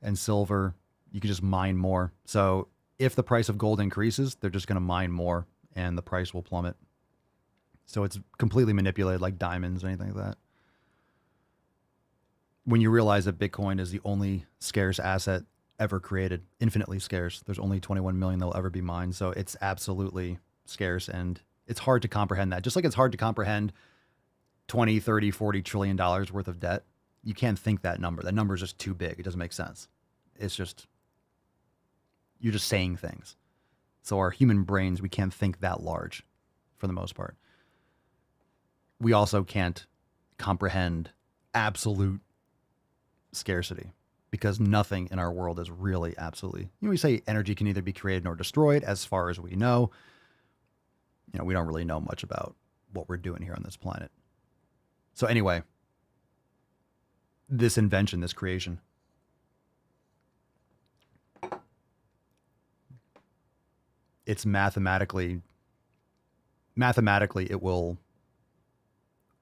and silver. You can just mine more. So if the price of gold increases, they're just going to mine more and the price will plummet. So it's completely manipulated like diamonds or anything like that. When you realize that Bitcoin is the only scarce asset ever created, infinitely scarce. There's only 21 million that will ever be mined. So it's absolutely scarce, and it's hard to comprehend that. Just like it's hard to comprehend 20, 30, 40 trillion dollars worth of debt. You can't think that number. That number is just too big. It doesn't make sense. It's just, you're just saying things. So our human brains, we can't think that large for the most part. We also can't comprehend absolute scarcity, because nothing in our world is really absolutely, you know, we say energy can either be created or destroyed. As far as we know, you know, we don't really know much about what we're doing here on this planet. So anyway, this invention, this creation, it's mathematically it will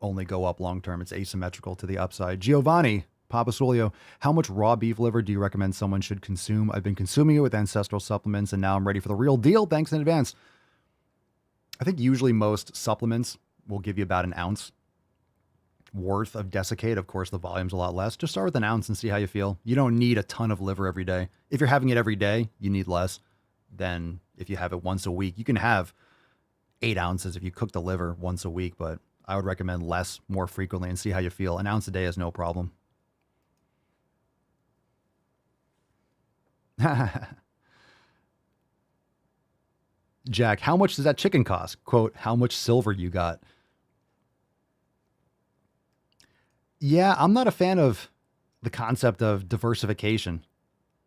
only go up long term. It's asymmetrical to the upside. Giovanni Papasolio, how much raw beef liver do you recommend someone should consume? I've been consuming it with ancestral supplements, and now I'm ready for the real deal. Thanks in advance. I think usually most supplements will give you about an ounce worth of desiccate. Of course, the volume's a lot less. Just start with an ounce and see how you feel. You don't need a ton of liver every day. If you're having it every day, you need less than if you have it once a week. You can have 8 ounces if you cook the liver once a week, but I would recommend less more frequently and see how you feel. An ounce a day is no problem. Jack, how much does that chicken cost? Quote, how much silver you got? Yeah, I'm not a fan of the concept of diversification.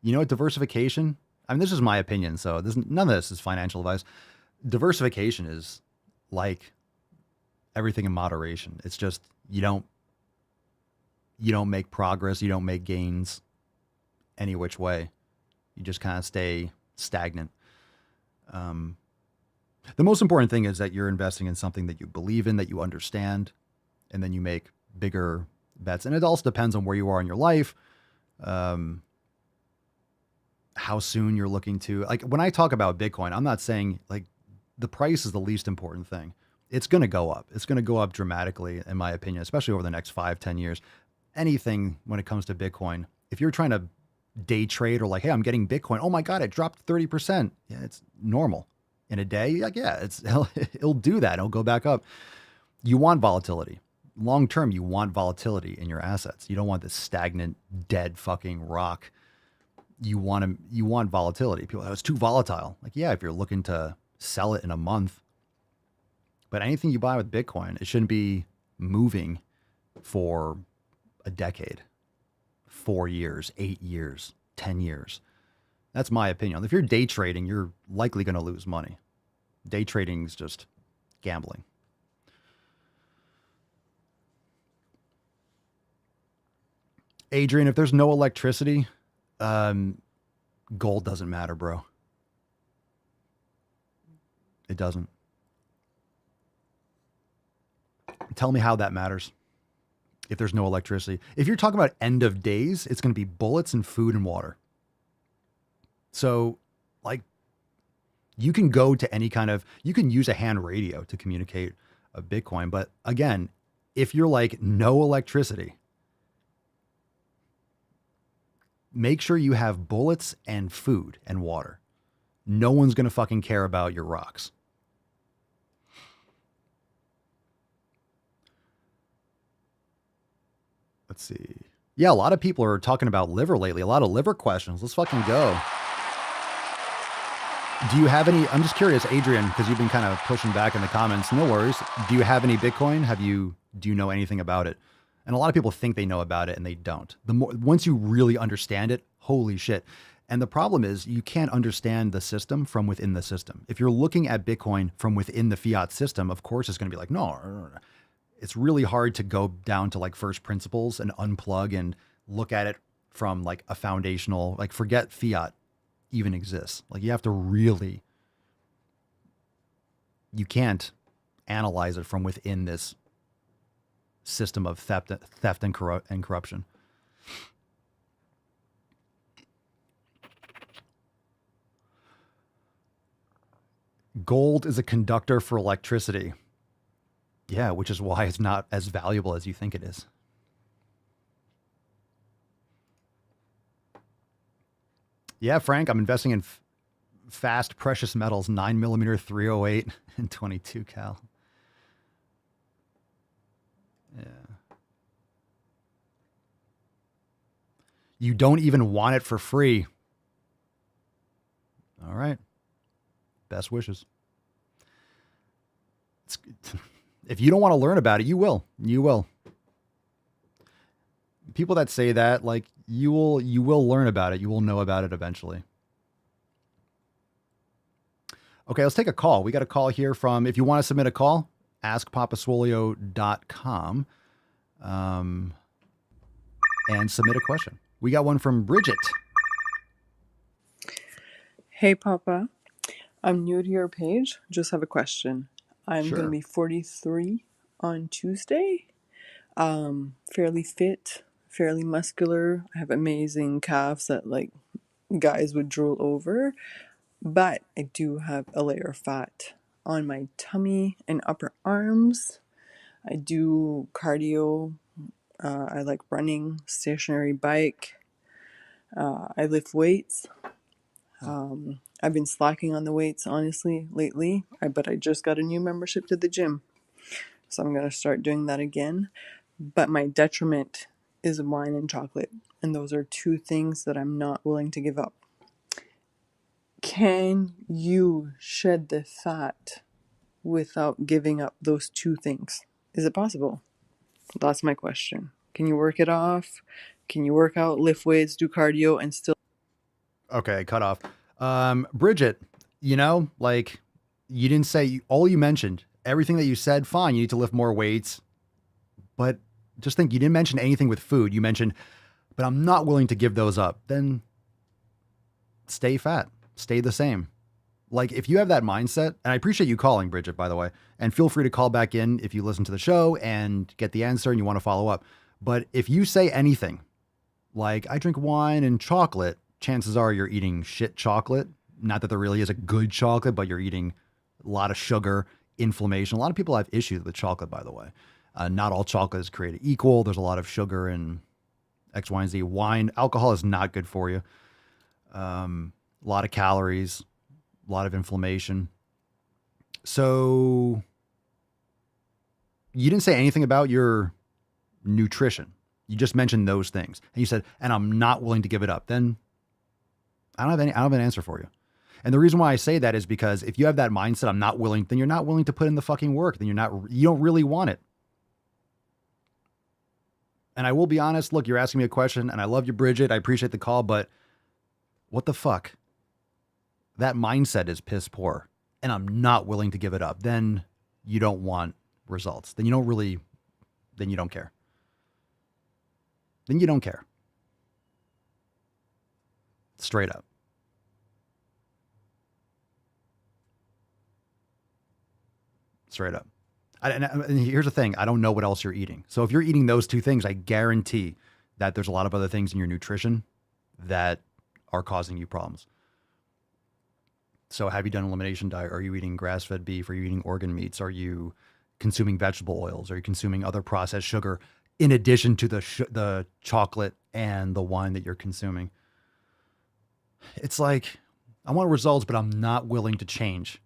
You know what diversification? I mean, this is my opinion, so none of this is financial advice. Diversification is like everything in moderation. It's just you don't make progress, you don't make gains any which way. You just kind of stay stagnant. The most important thing is that you're investing in something that you believe in, that you understand, and then you make bigger bets. And it also depends on where you are in your life, how soon you're looking to, like, when I talk about Bitcoin, I'm not saying like the price is the least important thing. It's going to go up. It's going to go up dramatically, in my opinion, especially over the next 5-10 years. Anything when it comes to Bitcoin, if you're trying to day trade or like, hey, I'm getting Bitcoin. Oh my God, it dropped 30%. Yeah, it's normal. In a day, like, yeah, it'll do that. It'll go back up. You want volatility. Long term, you want volatility in your assets. You don't want this stagnant, dead fucking rock. You want volatility. People, oh, it's too volatile. Like, yeah, if you're looking to sell it in a month, but anything you buy with Bitcoin, it shouldn't be moving for a decade, 4 years, 8 years, 10 years. That's my opinion. If you're day trading, you're likely going to lose money. Day trading is just gambling. Adrian, if there's no electricity, gold doesn't matter, bro. It doesn't. Tell me how that matters if there's no electricity. If you're talking about end of days, it's going to be bullets and food and water. So, like, you can go to any kind of, you can use a hand radio to communicate a Bitcoin. But again, if you're like no electricity, make sure you have bullets and food and water. No one's going to fucking care about your rocks. Let's see. Yeah, a lot of people are talking about liver lately. A lot of liver questions. Let's fucking go. Do you have any, I'm just curious, Adrian, because you've been kind of pushing back in the comments. No worries. Do you have any Bitcoin? Do you know anything about it? And a lot of people think they know about it and they don't. Once you really understand it, holy shit. And the problem is you can't understand the system from within the system. If you're looking at Bitcoin from within the fiat system, of course it's going to be like, no. It's really hard to go down to like first principles and unplug and look at it from like a foundational, like forget fiat even exists. Like you have to really, you can't analyze it from within this system of theft and corruption. Gold is a conductor for electricity. Yeah, which is why it's not as valuable as you think it is. Yeah, Frank, I'm investing in fast precious metals, 9mm 308 and 22 cal. Yeah. You don't even want it for free. All right. Best wishes. If you don't want to learn about it, you will. You will. People that say that, like, you will learn about it. You will know about it eventually. Okay, let's take a call. We got a call here from, if you want to submit a call, askpapaswolio.com and submit a question. We got one from Bridget. Hey, Papa. I'm new to your page. Just have a question. I'm going to be 43 on Tuesday. Fairly fit, fairly muscular. I have amazing calves that like guys would drool over. But I do have a layer of fat on my tummy and upper arms. I do cardio. I like running, stationary bike. I lift weights. I've been slacking on the weights, honestly, lately. But I just got a new membership to the gym. So I'm going to start doing that again. But my detriment is wine and chocolate. And those are two things that I'm not willing to give up. Can you shed the fat without giving up those two things? Is it possible? That's my question. Can you work it off? Can you work out, lift weights, do cardio, and still... Okay, cut off. Bridget, you know, like, you didn't say, all you mentioned, everything that you said, fine, you need to lift more weights. But just think, you didn't mention anything with food. You mentioned, but I'm not willing to give those up. Then stay fat. Stay the same. Like, if you have that mindset, and I appreciate you calling, Bridget, by the way, and feel free to call back in if you listen to the show and get the answer and you want to follow up. But if you say anything like, I drink wine and chocolate, chances are you're eating shit chocolate. Not that there really is a good chocolate, but you're eating a lot of sugar, inflammation. A lot of people have issues with chocolate, by the way. Not all chocolate is created equal. There's a lot of sugar in X, Y, and Z. Wine, alcohol is not good for you. A lot of calories, a lot of inflammation. So you didn't say anything about your nutrition. You just mentioned those things. And you said, and I'm not willing to give it up. Then I don't have an answer for you. And the reason why I say that is because if you have that mindset, I'm not willing, then you're not willing to put in the fucking work. Then you don't really want it. And I will be honest, look, you're asking me a question and I love you, Bridget. I appreciate the call, but what the fuck? That mindset is piss poor and I'm not willing to give it up. Then you don't want results. Then you don't care. Then you don't care. Straight up. Straight up. And here's the thing. I don't know what else you're eating. So if you're eating those two things, I guarantee that there's a lot of other things in your nutrition that are causing you problems. So have you done an elimination diet? Are you eating grass-fed beef? Are you eating organ meats? Are you consuming vegetable oils? Are you consuming other processed sugar in addition to the chocolate and the wine that you're consuming? It's like, I want results, but I'm not willing to change.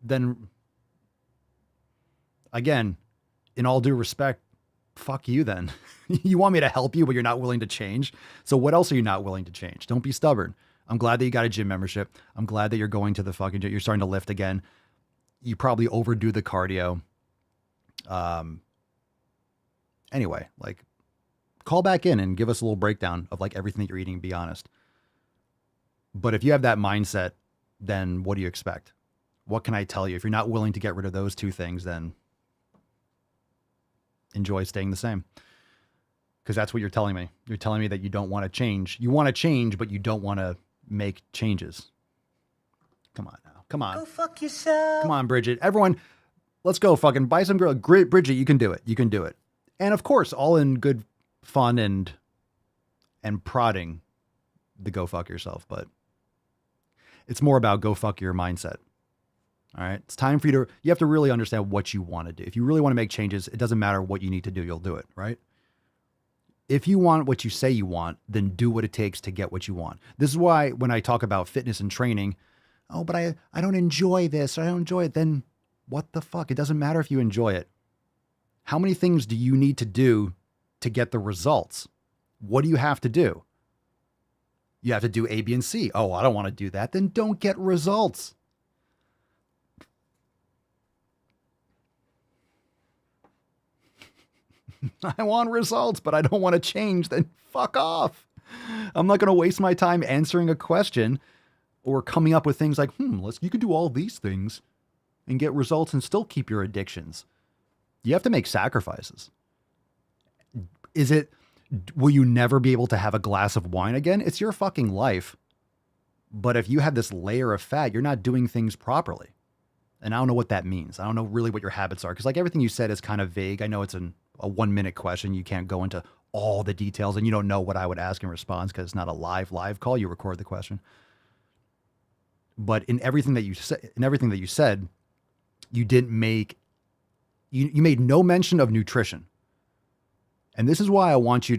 Then, again, in all due respect, fuck you then. You want me to help you, but you're not willing to change. So what else are you not willing to change? Don't be stubborn. I'm glad that you got a gym membership. I'm glad that you're going to the fucking gym. You're starting to lift again. You probably overdo the cardio. Anyway, like, call back in and give us a little breakdown of like everything that you're eating, be honest. But if you have that mindset, then what do you expect? What can I tell you? If you're not willing to get rid of those two things, then enjoy staying the same. Because that's what you're telling me. You're telling me that you don't want to change. You want to change, but you don't want to make changes. Come on now. Come on. Go fuck yourself. Come on, Bridget. Everyone, let's go fucking buy some girl. Great, Bridget, you can do it. You can do it. And of course, all in good fun and prodding the go fuck yourself. But it's more about go fuck your mindset. All right. It's time for you have to really understand what you want to do. If you really want to make changes, it doesn't matter what you need to do. You'll do it. Right. If you want what you say you want, then do what it takes to get what you want. This is why when I talk about fitness and training, oh, but I don't enjoy this or I don't enjoy it. Then what the fuck? It doesn't matter if you enjoy it. How many things do you need to do to get the results? What do you have to do? You have to do A, B, and C. Oh, I don't want to do that. Then don't get results. I want results, but I don't want to change. Then fuck off. I'm not going to waste my time answering a question or coming up with things like, you could do all these things and get results and still keep your addictions. You have to make sacrifices. Will you never be able to have a glass of wine again? It's your fucking life. But if you have this layer of fat, you're not doing things properly. And I don't know what that means. I don't know really what your habits are. Because like everything you said is kind of vague. I know it's a 1-minute question. You can't go into all the details and you don't know what I would ask in response because it's not a live call. You record the question. But in everything that you said, you didn't make, you made no mention of nutrition. And this is why I want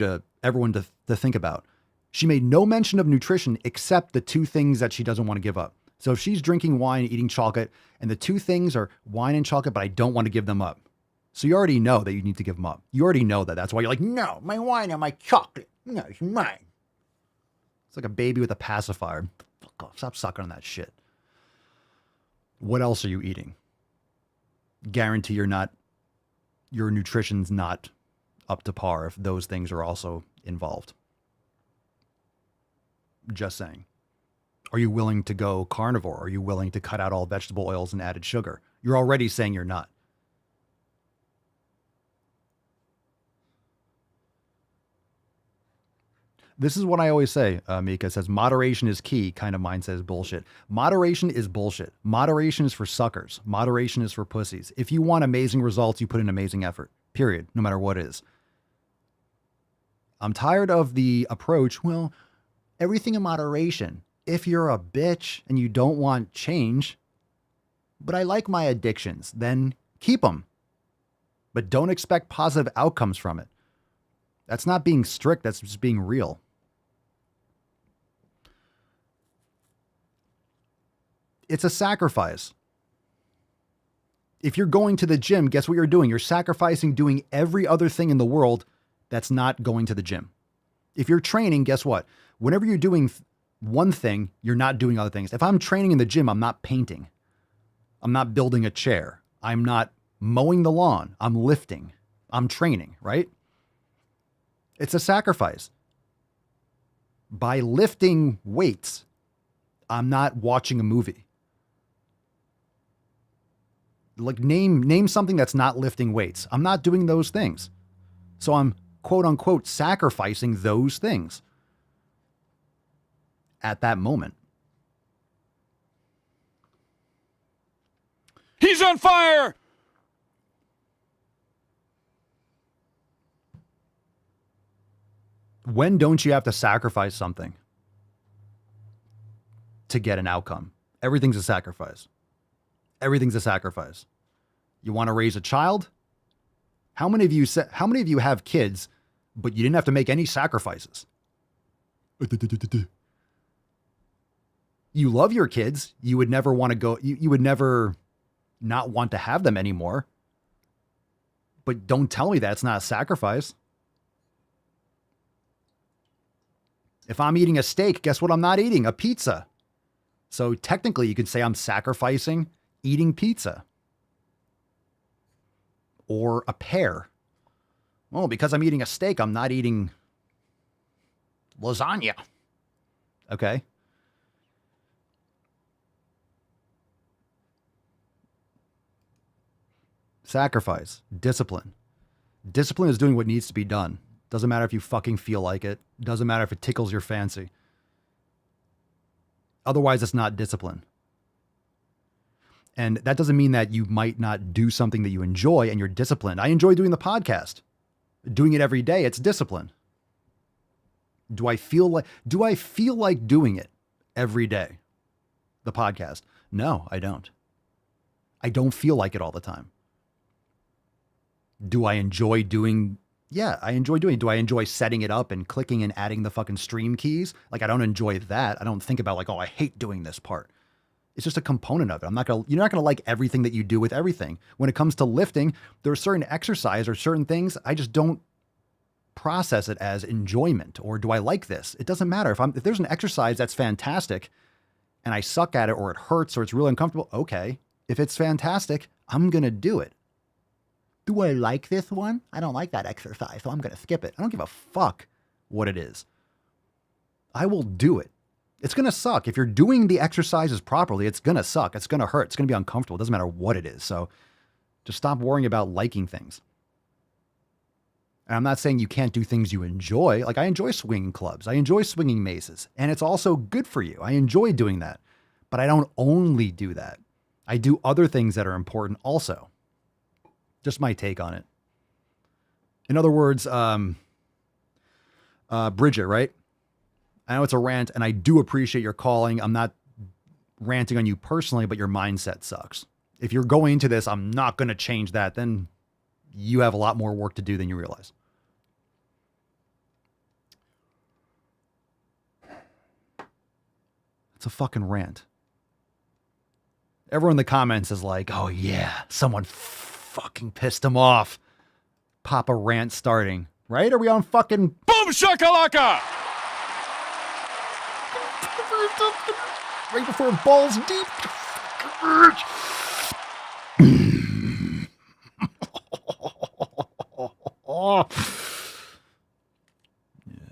everyone to think about. She made no mention of nutrition except the two things that she doesn't want to give up. So if she's drinking wine, eating chocolate, and the two things are wine and chocolate, but I don't want to give them up. So you already know that you need to give them up. You already know that. That's why you're like, no, my wine and my chocolate. No, it's mine. It's like a baby with a pacifier. Fuck off. Stop sucking on that shit. What else are you eating? Guarantee your nutrition's not up to par if those things are also involved. Just saying. Are you willing to go carnivore? Are you willing to cut out all vegetable oils and added sugar? You're already saying you're not. This is what I always say, Mika says, moderation is key. Kind of mind says bullshit. Moderation is bullshit. Moderation is for suckers. Moderation is for pussies. If you want amazing results, you put in amazing effort, period, no matter what it is. I'm tired of the approach, well, everything in moderation. If you're a bitch and you don't want change, but I like my addictions, then keep them. But don't expect positive outcomes from it. That's not being strict. That's just being real. It's a sacrifice. If you're going to the gym, guess what you're doing? You're sacrificing doing every other thing in the world that's not going to the gym. If you're training, guess what? Whenever you're doing one thing, you're not doing other things. If I'm training in the gym, I'm not painting. I'm not building a chair. I'm not mowing the lawn. I'm lifting. I'm training, right? It's a sacrifice. By lifting weights, I'm not watching a movie. Like name something that's not lifting weights. I'm not doing those things. So I'm quote unquote sacrificing those things at that moment. He's on fire! When don't you have to sacrifice something to get an outcome? Everything's a sacrifice. Everything's a sacrifice. You want to raise a child? How many of you have kids, but you didn't have to make any sacrifices? You love your kids. You would never want to go, you would never not want to have them anymore. But don't tell me that's not a sacrifice. If I'm eating a steak, guess what I'm not eating? A pizza. So technically you could say I'm sacrificing eating pizza. Or a pear. Well, because I'm eating a steak, I'm not eating lasagna. Okay. Sacrifice. Discipline. Discipline is doing what needs to be done. Doesn't matter if you fucking feel like it. Doesn't matter if it tickles your fancy. Otherwise, it's not discipline. And that doesn't mean that you might not do something that you enjoy and you're disciplined. I enjoy doing the podcast. Doing it every day, it's discipline. Do I feel like doing it every day? The podcast? No, I don't. I don't feel like it all the time. Do I enjoy doing? Yeah, I enjoy doing it. Do I enjoy setting it up and clicking and adding the fucking stream keys? Like, I don't enjoy that. I don't think about like, oh, I hate doing this part. It's just a component of it. You're not gonna like everything that you do with everything. When it comes to lifting, there are certain exercise or certain things I just don't process it as enjoyment. Or do I like this? It doesn't matter. If there's an exercise that's fantastic and I suck at it, or it hurts, or it's really uncomfortable, okay. If it's fantastic, I'm gonna do it. Do I like this one? I don't like that exercise, so I'm gonna skip it. I don't give a fuck what it is. I will do it. It's going to suck. If you're doing the exercises properly, it's going to suck. It's going to hurt. It's going to be uncomfortable. It doesn't matter what it is. So just stop worrying about liking things. And I'm not saying you can't do things you enjoy. Like, I enjoy swinging clubs. I enjoy swinging maces. And it's also good for you. I enjoy doing that. But I don't only do that. I do other things that are important also. Just my take on it. In other words, Bridget, right? I know it's a rant, and I do appreciate your calling. I'm not ranting on you personally, but your mindset sucks. If you're going into this, I'm not going to change that, then you have a lot more work to do than you realize. It's a fucking rant. Everyone in the comments is like, oh yeah, someone fucking pissed him off. Papa rant starting, right? Are we on fucking boom shakalaka? Right before balls deep. Yeah.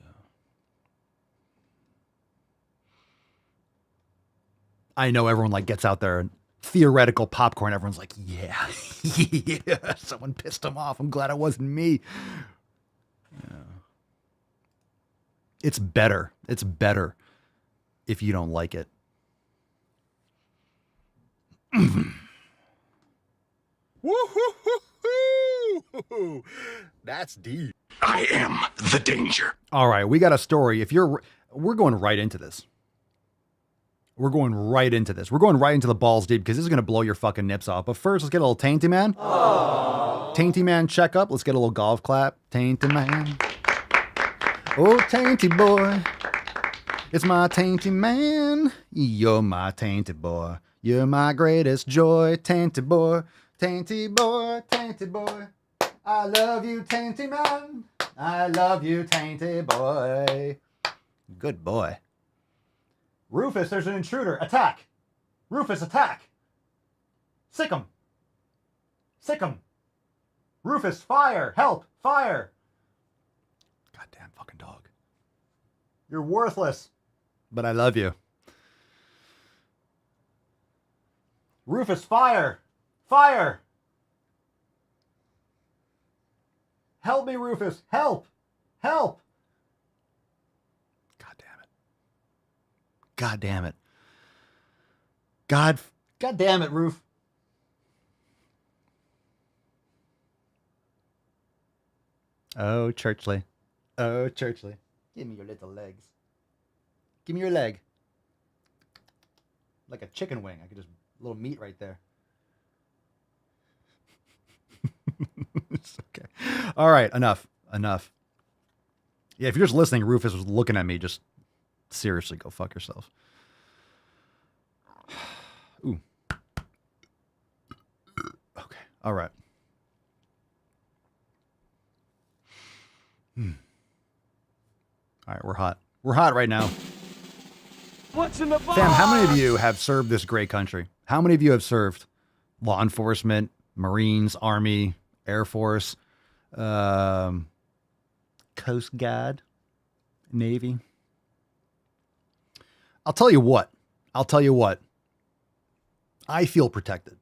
I know everyone like gets out there and theoretical popcorn. Everyone's like, yeah, yeah, someone pissed him off. I'm glad it wasn't me. Yeah. It's better. It's better if you don't like it. Woo-hoo-hoo-hoo! That's deep. I am the danger. All right, we got a story. We're going right into this. We're going right into the balls deep because this is going to blow your fucking nips off. But first, let's get a little Tainty Man. Aww. Tainty Man checkup. Let's get a little golf clap. Tainty Man. Oh, Tainty boy. It's my Tainty Man. You're my Tainty boy. You're my greatest joy. Tainty boy. Tainty boy. Tainty boy. I love you, Tainty Man. I love you, Tainty boy. Good boy. Rufus, there's an intruder. Attack. Rufus, attack. Sick him. Sick him. Rufus, fire. Help. Fire. Goddamn fucking dog. You're worthless, but I love you. Rufus, fire! Fire! Help me, Rufus! Help! Help! God damn it. God damn it. God damn it, Roof. Oh, Churchley. Oh, Churchley. Give me your little legs. Give me your leg. Like a chicken wing. I could just, a little meat right there. It's okay. All right, enough. Enough. Yeah, if you're just listening, Rufus was looking at me. Just seriously, go fuck yourself. Ooh. Okay. All right. All right, we're hot. We're hot right now. What's in the box? Fam, how many of you have served this great country? How many of you have served law enforcement, Marines, Army, Air Force, Coast Guard, Navy? I'll tell you what. I feel protected.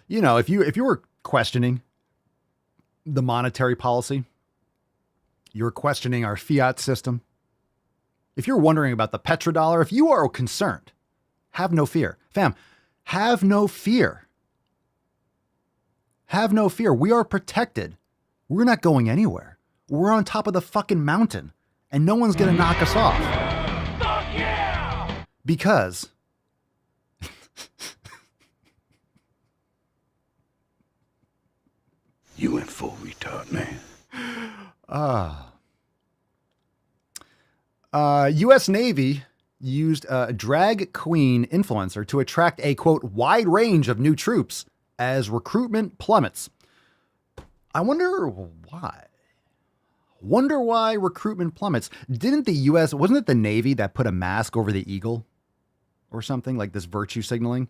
You know, if you were questioning the monetary policy, you're questioning our fiat system, if you're wondering about the petrodollar, if you are concerned, have no fear. Fam, have no fear. Have no fear. We are protected. We're not going anywhere. We're on top of the fucking mountain, and no one's going to knock us off. Fuck yeah! Because You went full retard, man. U.S. Navy used a drag queen influencer to attract a, quote, wide range of new troops as recruitment plummets. I wonder why. Recruitment plummets. Didn't the U.S., wasn't it the Navy that put a mask over the eagle or something, like this virtue signaling?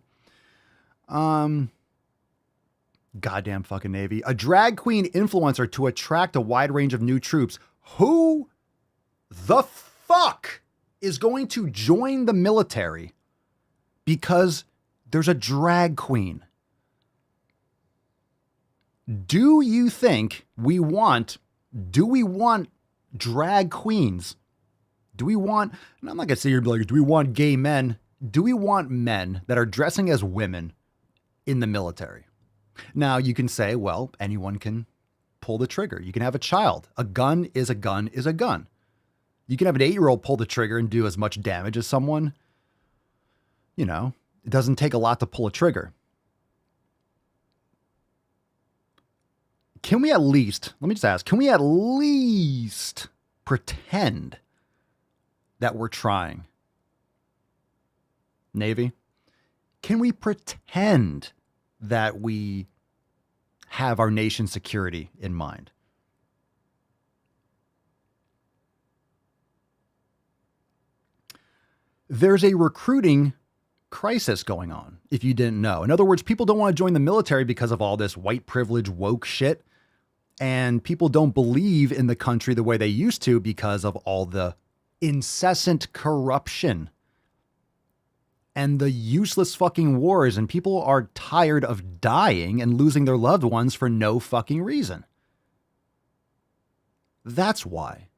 Goddamn fucking Navy. A drag queen influencer to attract a wide range of new troops. Who the fuck is going to join the military because there's a drag queen? Do we want drag queens? Do we want, and I'm not going to sit here and be like, do we want gay men? Do we want men that are dressing as women in the military? Now, you can say, well, anyone can pull the trigger. You can have a child. A gun is a gun is a gun. You can have an 8-year-old pull the trigger and do as much damage as someone. You know, it doesn't take a lot to pull a trigger. Can we at least, let me just ask, can we at least pretend that we're trying? Navy, can we pretend that we have our nation's security in mind? There's a recruiting crisis going on, if you didn't know. In other words, people don't want to join the military because of all this white privilege woke shit. And people don't believe in the country the way they used to because of all the incessant corruption and the useless fucking wars. And people are tired of dying and losing their loved ones for no fucking reason. That's why.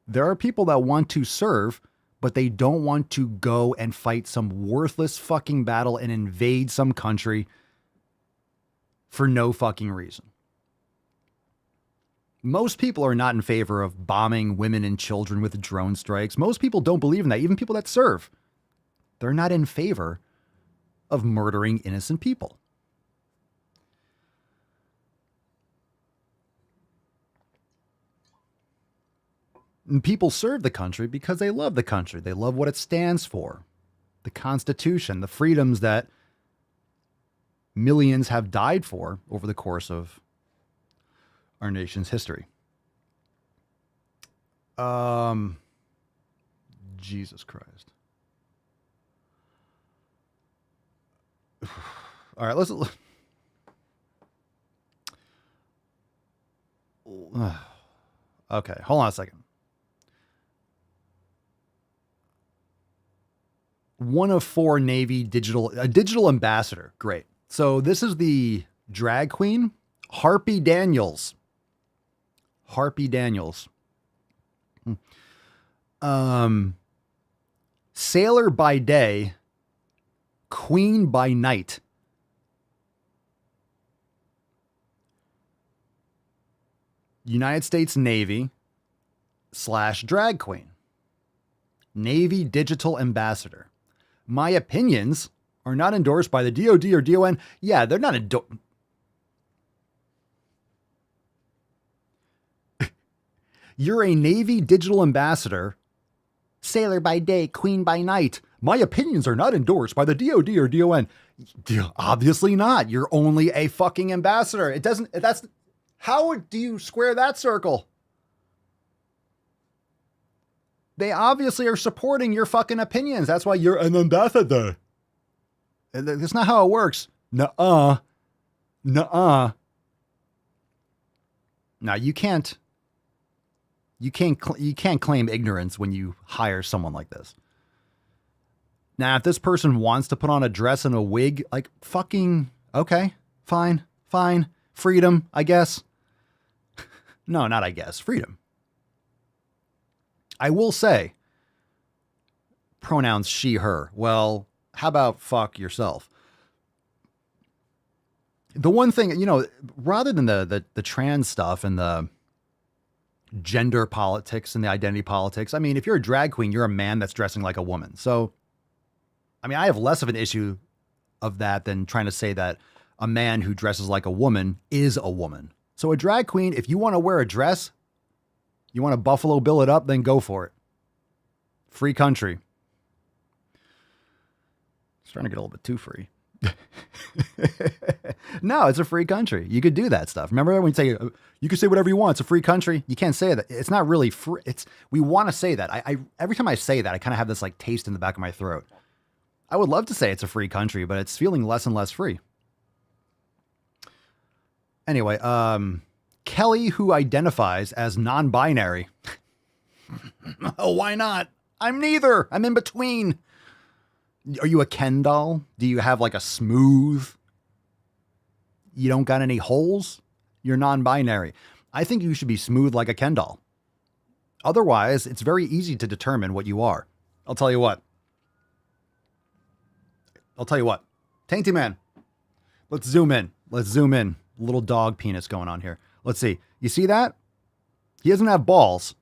There are people that want to serve, but they don't want to go and fight some worthless fucking battle and invade some country for no fucking reason. Most people are not in favor of bombing women and children with drone strikes. Most people don't believe in that. Even people that serve, they're not in favor of murdering innocent people. And people serve the country because they love the country. They love what it stands for. The Constitution, the freedoms that millions have died for over the course of our nation's history. Jesus Christ. All right, let's. Okay, hold on a second. one of 4 Navy digital ambassador. Great. So this is the drag queen, Harpy Daniels. Harpy Daniels. Sailor by day, queen by night. United States Navy / drag queen. Navy digital ambassador. My opinions are not endorsed by the DOD or DON. Yeah, they're not endorsed. You're a Navy digital ambassador, sailor by day, queen by night. My opinions are not endorsed by the DOD or DON. Obviously not. You're only a fucking ambassador. How do you square that circle? They obviously are supporting your fucking opinions. That's why you're an ambassador. That's not how it works. Nuh-uh. Now you can't claim ignorance when you hire someone like this. Now, if this person wants to put on a dress and a wig, like fucking, okay, fine. Freedom, I guess. No, not I guess. Freedom. I will say, pronouns she, her. Well, how about fuck yourself? The one thing, rather than the trans stuff and the gender politics and the identity politics, I mean, if you're a drag queen, you're a man that's dressing like a woman. So, I mean, I have less of an issue of that than trying to say that a man who dresses like a woman is a woman. So a drag queen, if you want to wear a dress, you want to Buffalo Bill it up, then go for it. Free country. It's starting to get a little bit too free. No, it's a free country. You could do that stuff. Remember when you say, you can say whatever you want. It's a free country. You can't say that. It's not really free. We want to say that. I every time I say that, I kind of have this like taste in the back of my throat. I would love to say it's a free country, but it's feeling less and less free. Anyway, Kelly, who identifies as non-binary. Oh, why not? I'm neither. I'm in between. Are you a Ken doll? Do you have like a smooth? You don't got any holes? You're non-binary. I think you should be smooth like a Ken doll. Otherwise, it's very easy to determine what you are. I'll tell you what. Tainty man. Let's zoom in. Little dog penis going on here. Let's see. You see that? He doesn't have balls,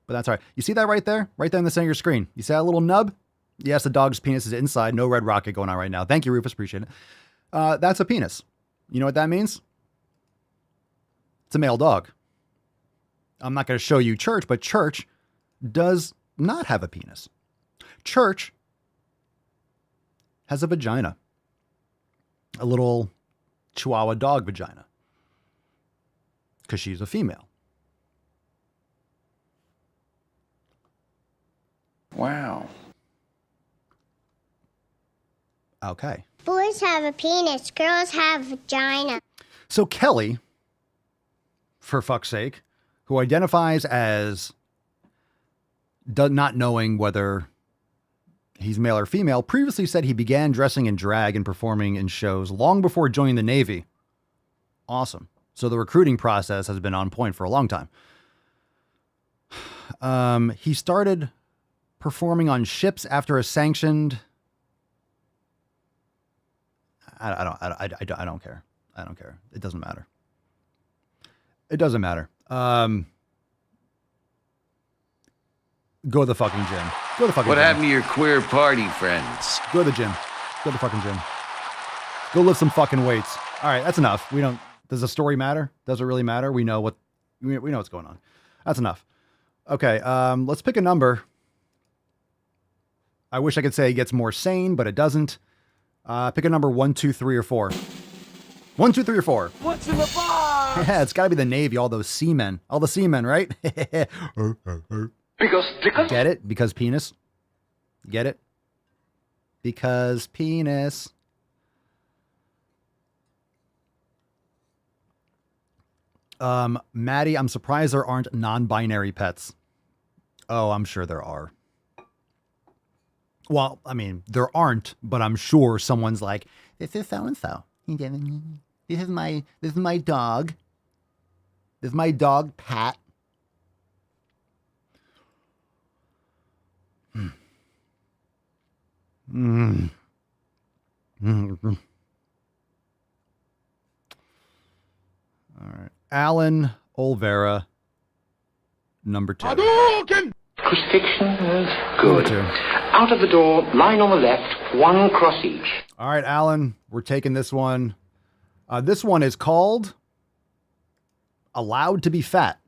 but that's all right. You see that right there? Right there in the center of your screen. You see that little nub? Yes, the dog's penis is inside. No red rocket going on right now. Thank you, Rufus. Appreciate it. That's a penis. You know what that means? It's a male dog. I'm not going to show you Church, but Church does not have a penis. Church has a vagina. A little Chihuahua dog vagina. Because she's a female. Wow. Okay. Boys have a penis, girls have a vagina. So Kelly, for fuck's sake, who identifies as not knowing whether he's male or female, previously said he began dressing in drag and performing in shows long before joining the Navy. Awesome. So the recruiting process has been on point for a long time. He started performing on ships after a sanctioned... I don't care. I don't care. It doesn't matter. It doesn't matter. Go to the fucking gym. Go to the fucking What gym. happened to your queer party friends? Go to the gym. Go to the fucking gym. Go lift some fucking weights. All right, that's enough. Does the story matter? Does it really matter? We know what's going on. That's enough. Okay, let's pick a number. I wish I could say it gets more sane, but it doesn't. Pick a number 1, 2, 3, or 4. 1, 2, 3, or 4. What's in the box? Yeah, it's got to be the Navy. All those seamen. All the seamen, right? Because Get it? Because penis. Get it? Because penis. Maddie, I'm surprised there aren't non-binary pets. Oh, I'm sure there are. Well, I mean, there aren't, but I'm sure someone's like, this is so-and-so. This is my dog. This is my dog, Pat. All right. Alan Olvera, number 2. Crucifixion is good. Number 2. Out of the door, line on the left, 1 cross each. All right, Alan, we're taking this one. This one is called Allowed to be Fat.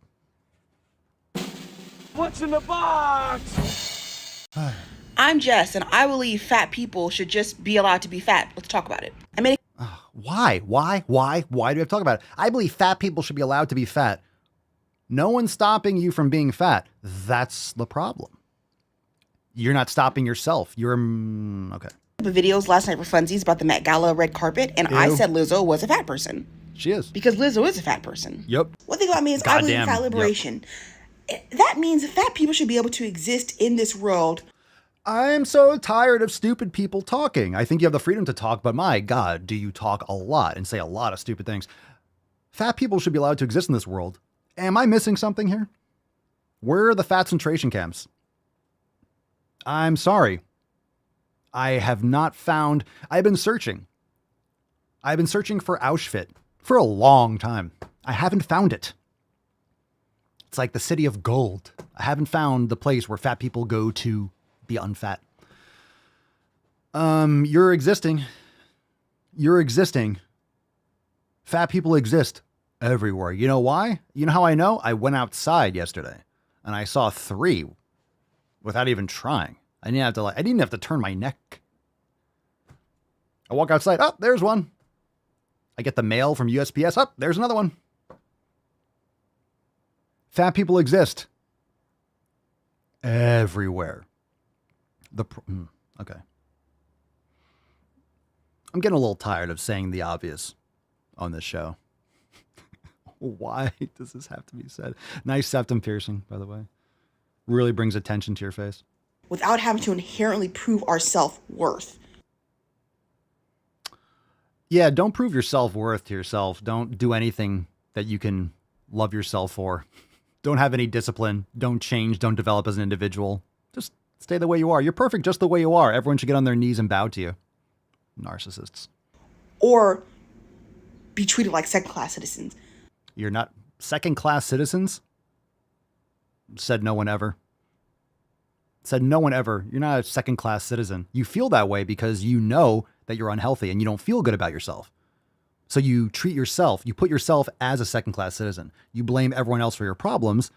What's in the box? I'm Jess, and I believe fat people should just be allowed to be fat. Let's talk about it. I mean, Why? Why do we have to talk about it? I believe fat people should be allowed to be fat. No one's stopping you from being fat. That's the problem. You're not stopping yourself. You're okay. videos last night for funsies about the Met Gala red carpet, and I said Lizzo was a fat person. She is. Because Lizzo is a fat person. Yep. One thing about me is I believe in fat liberation. Yep. That means fat people should be able to exist in this world. I'm so tired of stupid people talking. I think you have the freedom to talk, but my God, do you talk a lot and say a lot of stupid things. Fat people should be allowed to exist in this world. Am I missing something here? Where are the fat concentration camps? I'm sorry. I have not found... I've been searching for Auschwitz for a long time. I haven't found it. It's like the city of gold. I haven't found the place where fat people go to be unfat. You're existing. Fat people exist everywhere. You know why? You know how I know? I went outside yesterday and I saw 3 without even trying. I didn't have to turn my neck. I walk outside. Oh, there's one. I get the mail from USPS. Oh, there's another one. Fat people exist everywhere. Okay. I'm getting a little tired of saying the obvious on this show. Why does this have to be said? Nice septum piercing, by the way. Really brings attention to your face. Without having to inherently prove our self-worth. Yeah, don't prove your self-worth to yourself. Don't do anything that you can love yourself for. Don't have any discipline. Don't change. Don't develop as an individual. Just stay the way you are. You're perfect just the way you are. Everyone should get on their knees and bow to you. Narcissists. Or be treated like second-class citizens. You're not second-class citizens? Said no one ever. Said no one ever. You're not a second-class citizen. You feel that way because you know that you're unhealthy and you don't feel good about yourself. So you treat yourself, you put yourself as a second-class citizen. You blame everyone else for your problems,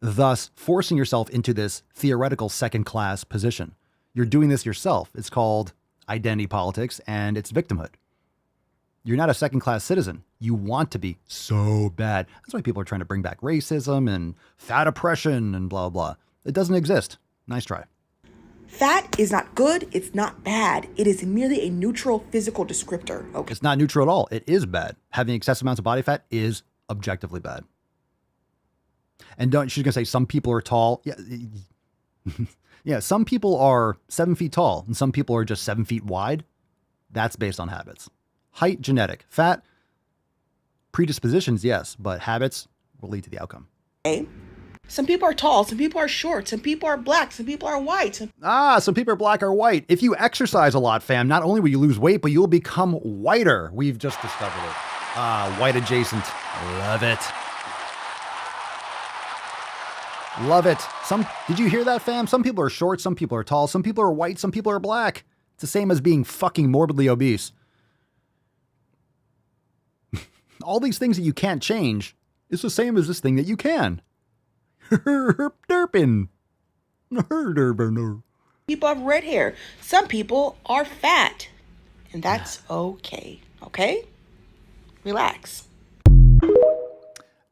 thus forcing yourself into this theoretical second-class position. You're doing this yourself. It's called identity politics and it's victimhood. You're not a second-class citizen. You want to be so bad. That's why people are trying to bring back racism and fat oppression and blah, blah. It doesn't exist. Nice try. Fat is not good. It's not bad. It is merely a neutral physical descriptor. Okay. It's not neutral at all. It is bad. Having excessive amounts of body fat is objectively bad. And she's going to say some people are tall. Yeah. Yeah. Some people are 7 feet tall and some people are just 7 feet wide. That's based on habits. Height, genetic. Fat, predispositions, yes, but habits will lead to the outcome. Okay. Some people are tall, some people are short, some people are black, some people are white. Some people are black or white. If you exercise a lot, fam, not only will you lose weight, but you'll become whiter. We've just discovered it. White adjacent. Love it. Love it. Did you hear that, fam? Some people are short, some people are tall, some people are white, some people are black. It's the same as being fucking morbidly obese. All these things that you can't change is the same as this thing that you can. Derpin. People have red hair. Some people are fat. And that's okay. Okay? Relax.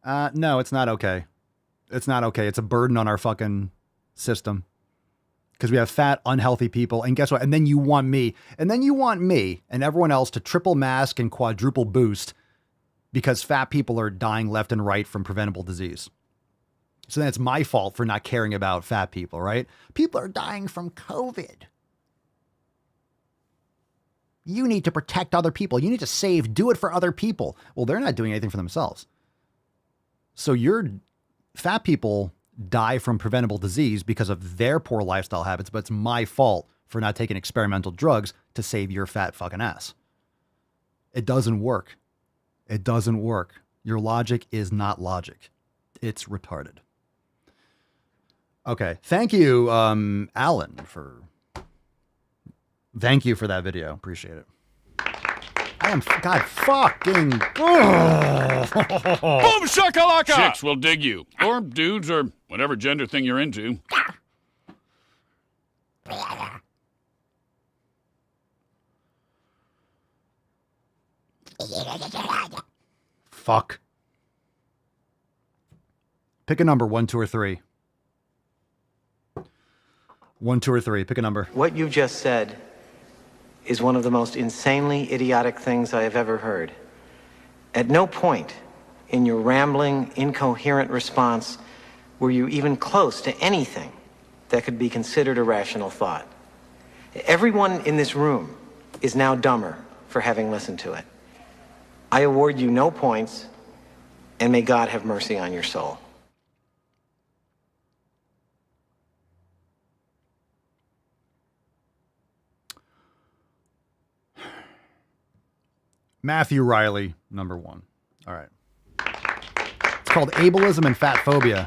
No, it's not okay. It's not okay. It's a burden on our fucking system. Because we have fat, unhealthy people. And guess what? And then you want me. And then you want me and everyone else to triple mask and quadruple boost because fat people are dying left and right from preventable disease. So then it's my fault for not caring about fat people, right? People are dying from COVID. You need to protect other people. You need to save, do it for other people. Well, they're not doing anything for themselves. So your fat people die from preventable disease because of their poor lifestyle habits, but it's my fault for not taking experimental drugs to save your fat fucking ass. It doesn't work. It doesn't work. Your logic is not logic. It's retarded. Okay. Thank you, Alan, thank you for that video. Appreciate it. I am, God fucking. Boom shakalaka! Chicks will dig you. Or dudes, or whatever gender thing you're into. Fuck. Pick a number, 1, 2, or 3. 1, 2, or 3. Pick a number. What you just said is one of the most insanely idiotic things I have ever heard. At no point in your rambling, incoherent response were you even close to anything that could be considered a rational thought. Everyone in this room is now dumber for having listened to it. I award you no points, and may God have mercy on your soul. Matthew Riley, number 1. All right. It's called Ableism and Fat Phobia.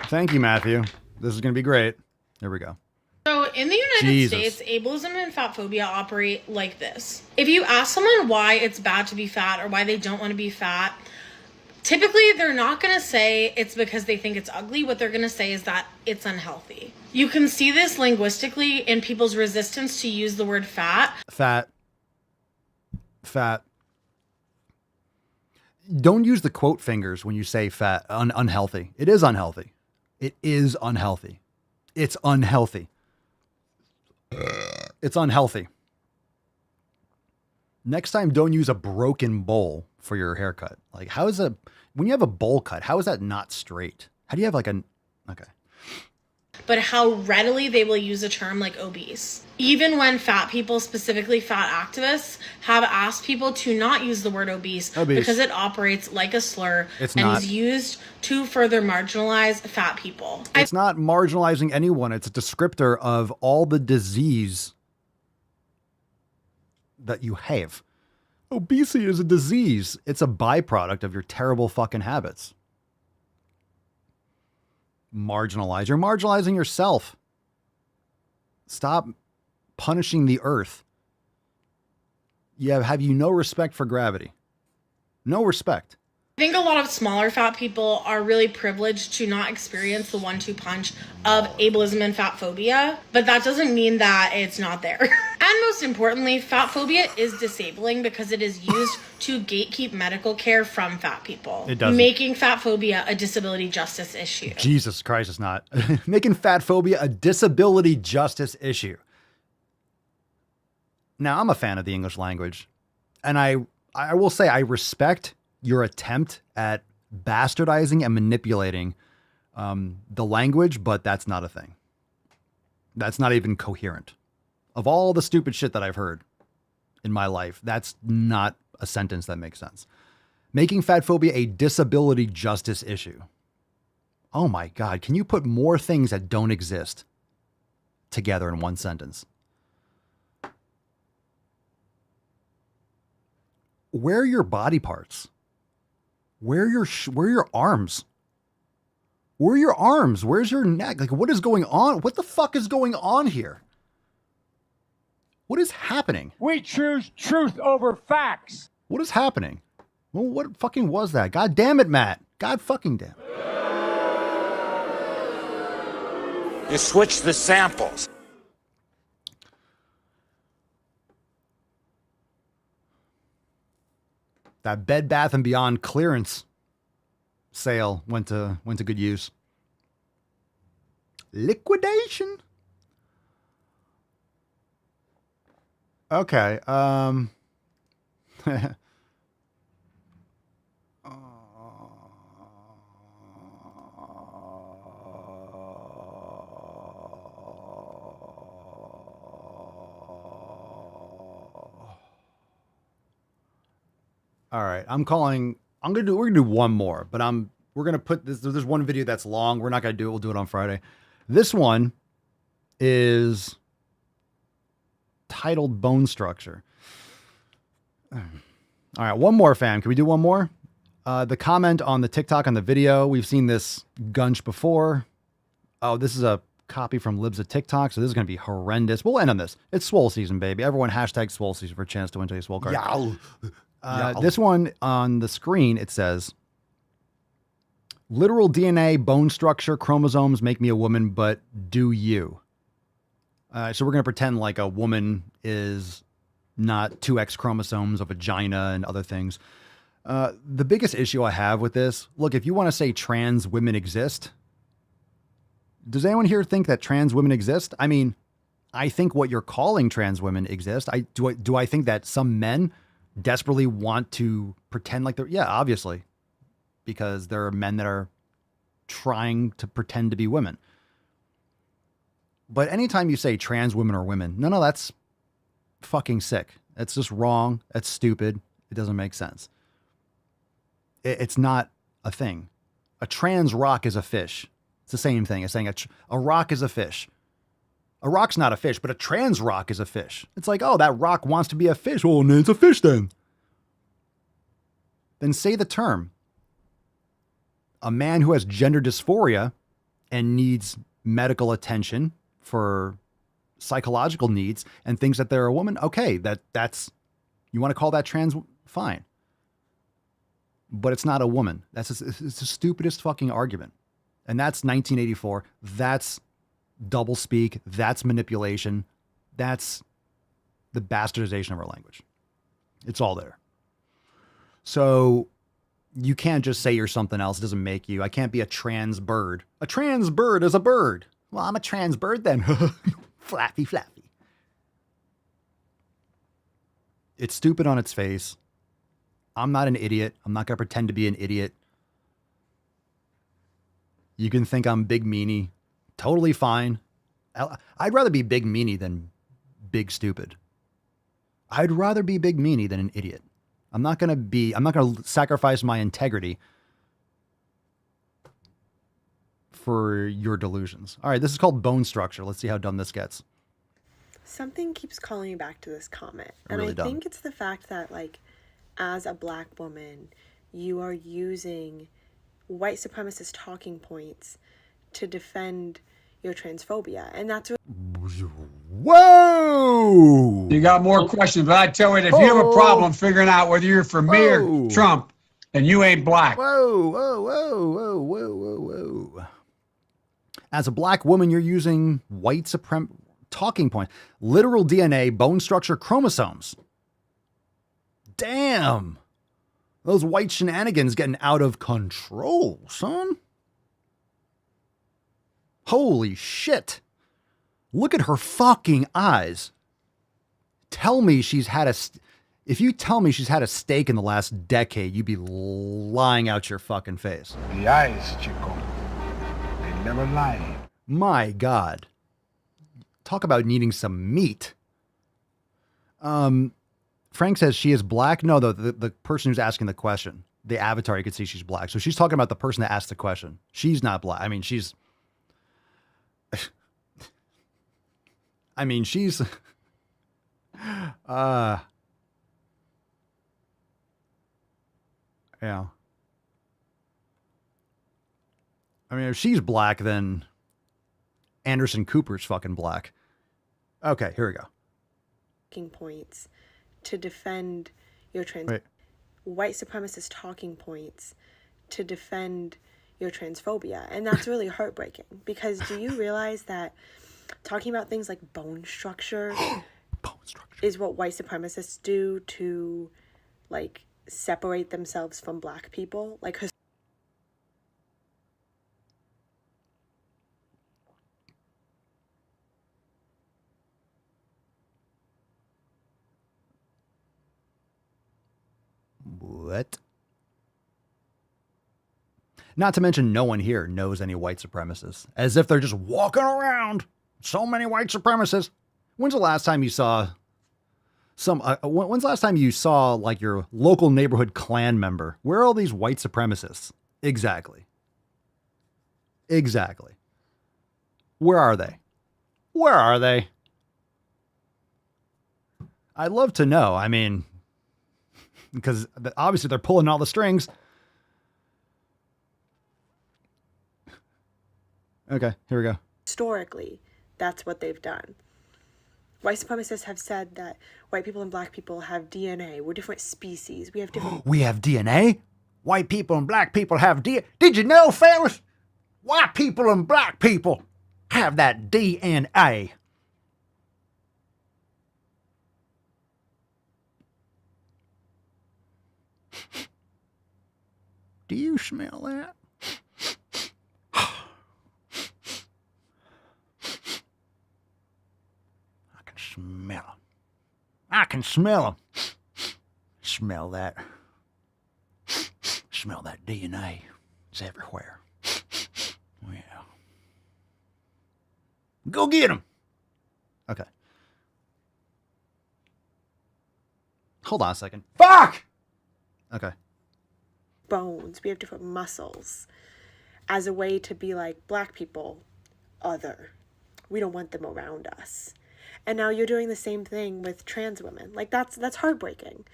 Thank you, Matthew. This is going to be great. Here we go. So in the United States, ableism and fat phobia operate like this. If you ask someone why it's bad to be fat or why they don't want to be fat, typically they're not going to say it's because they think it's ugly. What they're going to say is that it's unhealthy. You can see this linguistically in people's resistance to use the word fat. Fat. Don't use the quote fingers when you say fat. Unhealthy. It is unhealthy. It is unhealthy. It's unhealthy. It's unhealthy. Next time, don't use a broken bowl for your haircut. Like, when you have a bowl cut, how is that not straight? How do you have okay. But how readily they will use a term like obese. Even when fat people, specifically fat activists, have asked people to not use the word obese. Because it operates like a slur is used to further marginalize fat people. It's not marginalizing anyone. It's a descriptor of all the disease that you have. Obesity is a disease. It's a byproduct of your terrible fucking habits. Marginalize. You're marginalizing yourself. Stop punishing the earth. Have you no respect for gravity? No respect. I think a lot of smaller fat people are really privileged to not experience the 1-2 punch of ableism and fat phobia, but that doesn't mean that it's not there. And most importantly, fat phobia is disabling because it is used to gatekeep medical care from fat people. It doesn't. Making fat phobia a disability justice issue. Jesus Christ, it's not. Making fat phobia a disability justice issue. Now, I'm a fan of the English language, and I will say I respect your attempt at bastardizing and manipulating the language, but that's not a thing. That's not even coherent. Of all the stupid shit that I've heard in my life, that's not a sentence that makes sense. Making fat phobia a disability justice issue. Oh my God, can you put more things that don't exist together in one sentence? Where are your body parts? Where are your arms? Where are your arms? Where's your neck? Like, what is going on? What the fuck is going on here? What is happening? We choose truth over facts. What is happening? Well, what fucking was that? God damn it, Matt. God fucking damn it. You switch the samples. That Bed Bath & Beyond clearance sale went to good use. Liquidation. Okay. All right. We're gonna do one more, but we're gonna put this. There's one video that's long. We're not gonna do it. We'll do it on Friday. This one is titled Bone Structure. All right. One more, fam. Can we do one more? The comment on the TikTok on the video. We've seen this gunch before. Oh, this is a copy from Libs of TikTok, so this is going to be horrendous. We'll end on this. It's Swole season, baby. Everyone hashtag Swole season for a chance to win today's Swole card. This one on the screen, it says, literal DNA, bone structure, chromosomes make me a woman, but do you? So we're going to pretend like a woman is not 2X chromosomes, a vagina and other things. The biggest issue I have with this, look, if you want to say trans women exist, does anyone here think that trans women exist? I mean, I think what you're calling trans women exist. Do I think that some men desperately want to pretend like they're, yeah, obviously, because there are men that are trying to pretend to be women. But anytime you say trans women are women, no, that's fucking sick. That's just wrong. That's stupid. It doesn't make sense. It's not a thing. A trans rock is a fish. It's the same thing as saying a rock is a fish. A rock's not a fish, but a trans rock is a fish. It's like, oh, that rock wants to be a fish. Oh, it's a fish then. Then say the term. A man who has gender dysphoria and needs medical attention for psychological needs and thinks that they're a woman. Okay, that's you want to call that trans? Fine. But it's not a woman. It's the stupidest fucking argument. And that's 1984. That's double speak. That's manipulation. That's the bastardization of our language. It's all there. So you can't just say you're something else. It doesn't make you. I can't be a trans bird. A trans bird is a bird. Well, I'm a trans bird then. Flappy, flappy. It's stupid on its face. I'm not an idiot. I'm not going to pretend to be an idiot. You can think I'm big meanie. Totally fine. I'd rather be big meanie than big stupid. I'd rather be big meanie than an idiot. I'm not going to sacrifice my integrity for your delusions. All right, this is called Bone Structure. Let's see how dumb this gets. Something keeps calling me back to this comment. And really I think it's the fact that, like, as a black woman, you are using white supremacist talking points to defend your transphobia. And that's what... Whoa! You got more questions, but I tell you, if you have a problem figuring out whether you're for me or Trump, then you ain't black. Whoa. As a black woman, you're using white supremacist talking point. Literal DNA, bone structure, chromosomes. Damn. Those white shenanigans getting out of control, son. Holy shit. Look at her fucking eyes. Tell me she's had if you tell me she's had a steak in the last decade, you'd be lying out your fucking face. The eyes, Chico. They never lie. My God. Talk about needing some meat. Frank says she is black. No, the person who's asking the question, the avatar, you could see she's black. So she's talking about the person that asked the question. She's not black. I mean, she's yeah. I mean, if she's black, then Anderson Cooper's fucking black. Okay, here we go. Talking points to defend your white supremacist talking points to defend your transphobia. And that's really heartbreaking, because do you realize that talking about things like bone structure is what white supremacists do to, like, separate themselves from black people? Like, what? Not to mention, no one here knows any white supremacists. As if they're just walking around. So many white supremacists. When's the last time you saw When's the last time you saw like your local neighborhood Klan member? Where are all these white supremacists? Exactly. Where are they? Where are they? I'd love to know. I mean, because obviously they're pulling all the strings. Okay, here we go. Historically, that's what they've done. White supremacists have said that white people and black people have DNA. We're different species. We have different... We have DNA? White people and black people have DNA? Did you know, fellas? White people and black people have that DNA. Do you smell that? I can smell them. Smell that. Smell that DNA. It's everywhere. Yeah. Go get them. Okay. Hold on a second. Fuck! Okay. Bones. We have different muscles. As a way to be like, black people, other. We don't want them around us. And now you're doing the same thing with trans women. Like, that's heartbreaking.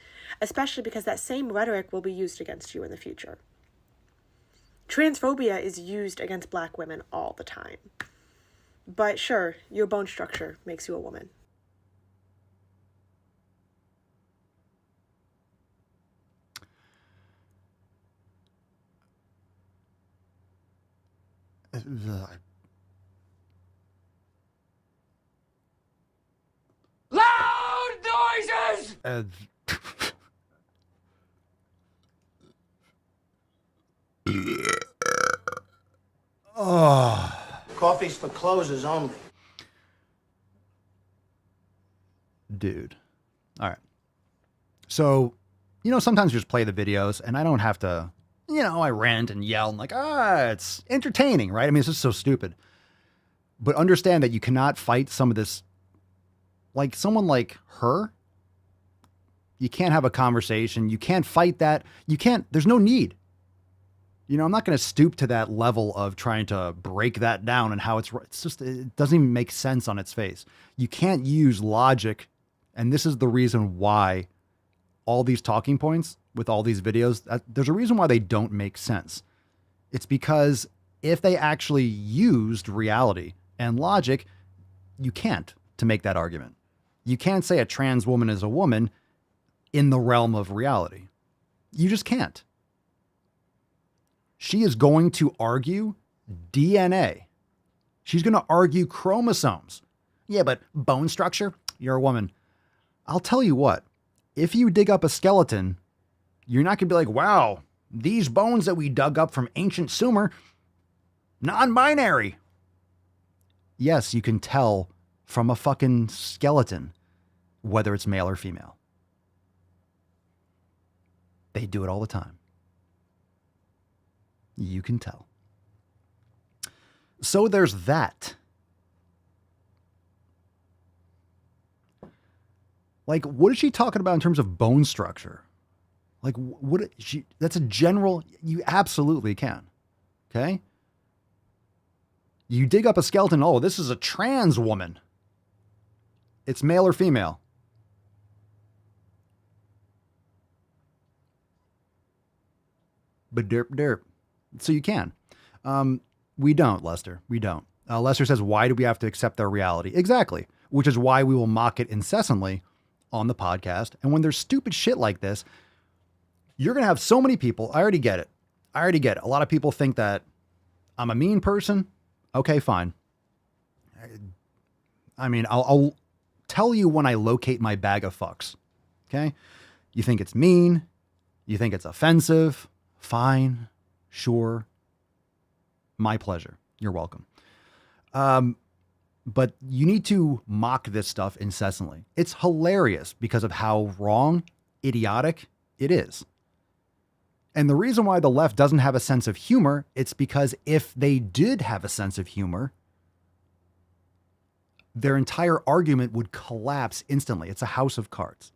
Especially because that same rhetoric will be used against you in the future. Transphobia is used against black women all the time. But sure, your bone structure makes you a woman. Loud noises! Oh. Coffee's for closers only. Dude. All right. So, sometimes you just play the videos and I don't have to, I rant and yell and like, it's entertaining, right? I mean, it's just so stupid. But understand that you cannot fight some of this, like someone like her. You can't have a conversation. You can't fight that. There's no need. I'm not going to stoop to that level of trying to break that down and how it doesn't even make sense on its face. You can't use logic. And this is the reason why all these talking points with all these videos, there's a reason why they don't make sense. It's because if they actually used reality and logic, you can't to make that argument. You can't say a trans woman is a woman in the realm of reality. You just can't. She is going to argue DNA. She's going to argue chromosomes. Yeah, but bone structure? You're a woman. I'll tell you what, if you dig up a skeleton, you're not going to be like, wow, these bones that we dug up from ancient Sumer, non-binary. Yes, you can tell from a fucking skeleton whether it's male or female. They do it all the time. You can tell. So there's that. Like, what is she talking about in terms of bone structure? Like, that's a general, you absolutely can. Okay? You dig up a skeleton, oh, this is a trans woman. It's male or female. But derp. So you can. We don't, Lester. We don't. Lester says, why do we have to accept their reality? Exactly. Which is why we will mock it incessantly on the podcast. And when there's stupid shit like this, you're going to have so many people. I already get it. A lot of people think that I'm a mean person. Okay, fine. I mean, I'll tell you when I locate my bag of fucks. Okay. You think it's mean. You think it's offensive. Fine. Sure. My pleasure. You're welcome. But you need to mock this stuff incessantly. It's hilarious because of how wrong, idiotic it is. And the reason why the left doesn't have a sense of humor, it's because if they did have a sense of humor, their entire argument would collapse instantly. It's a house of cards.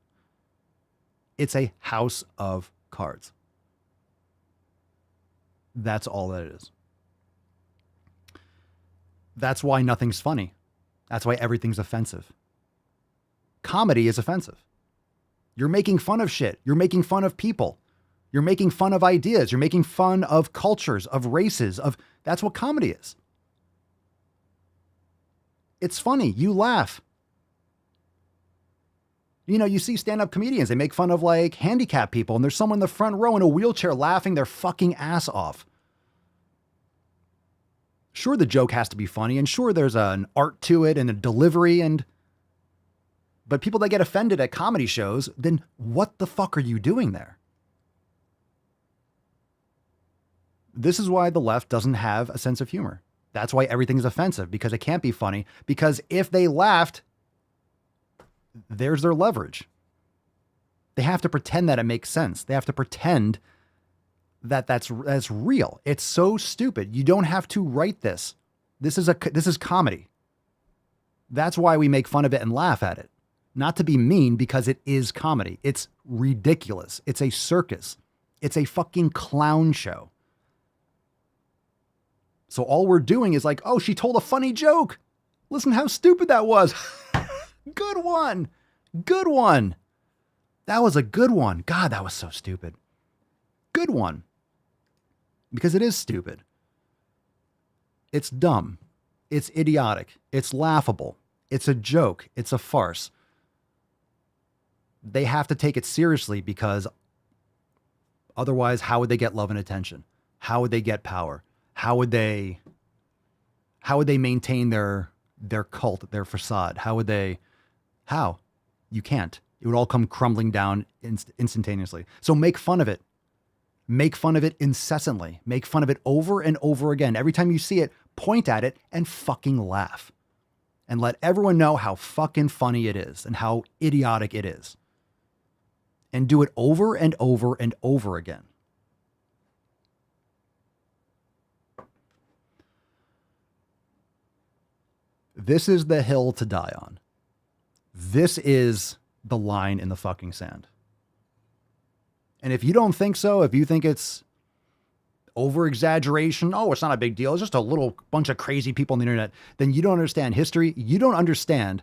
It's a house of cards. That's all that it is. That's why nothing's funny. That's why everything's offensive. Comedy is offensive. You're making fun of shit. You're making fun of people. You're making fun of ideas. You're making fun of cultures, of races, that's what comedy is. It's funny. You laugh. You know, you see stand-up comedians, they make fun of like handicapped people, and there's someone in the front row in a wheelchair laughing their fucking ass off. Sure, the joke has to be funny, and sure, there's an art to it and a delivery, but people that get offended at comedy shows, then what the fuck are you doing there? This is why the left doesn't have a sense of humor. That's why everything's offensive, because it can't be funny. Because if they laughed, there's their leverage. They have to pretend that it makes sense. They have to pretend that that's real. It's so stupid. You don't have to write this. This is comedy. That's why we make fun of it and laugh at it. Not to be mean, because it is comedy. It's ridiculous. It's a circus. It's a fucking clown show. So all we're doing is like, oh, she told a funny joke. Listen how stupid that was. Good one. Good one. That was a good one. God, that was so stupid. Good one. Because it is stupid. It's dumb. It's idiotic. It's laughable. It's a joke. It's a farce. They have to take it seriously, because otherwise, how would they get love and attention? How would they get power? How would they maintain their cult, their facade? How? You can't. It would all come crumbling down instantaneously. So make fun of it. Make fun of it incessantly. Make fun of it over and over again. Every time you see it, point at it and fucking laugh. And let everyone know how fucking funny it is and how idiotic it is. And do it over and over and over again. This is the hill to die on. This is the line in the fucking sand. And if you don't think so, if you think it's over exaggeration, oh, it's not a big deal, it's just a little bunch of crazy people on the internet, then you don't understand history. You don't understand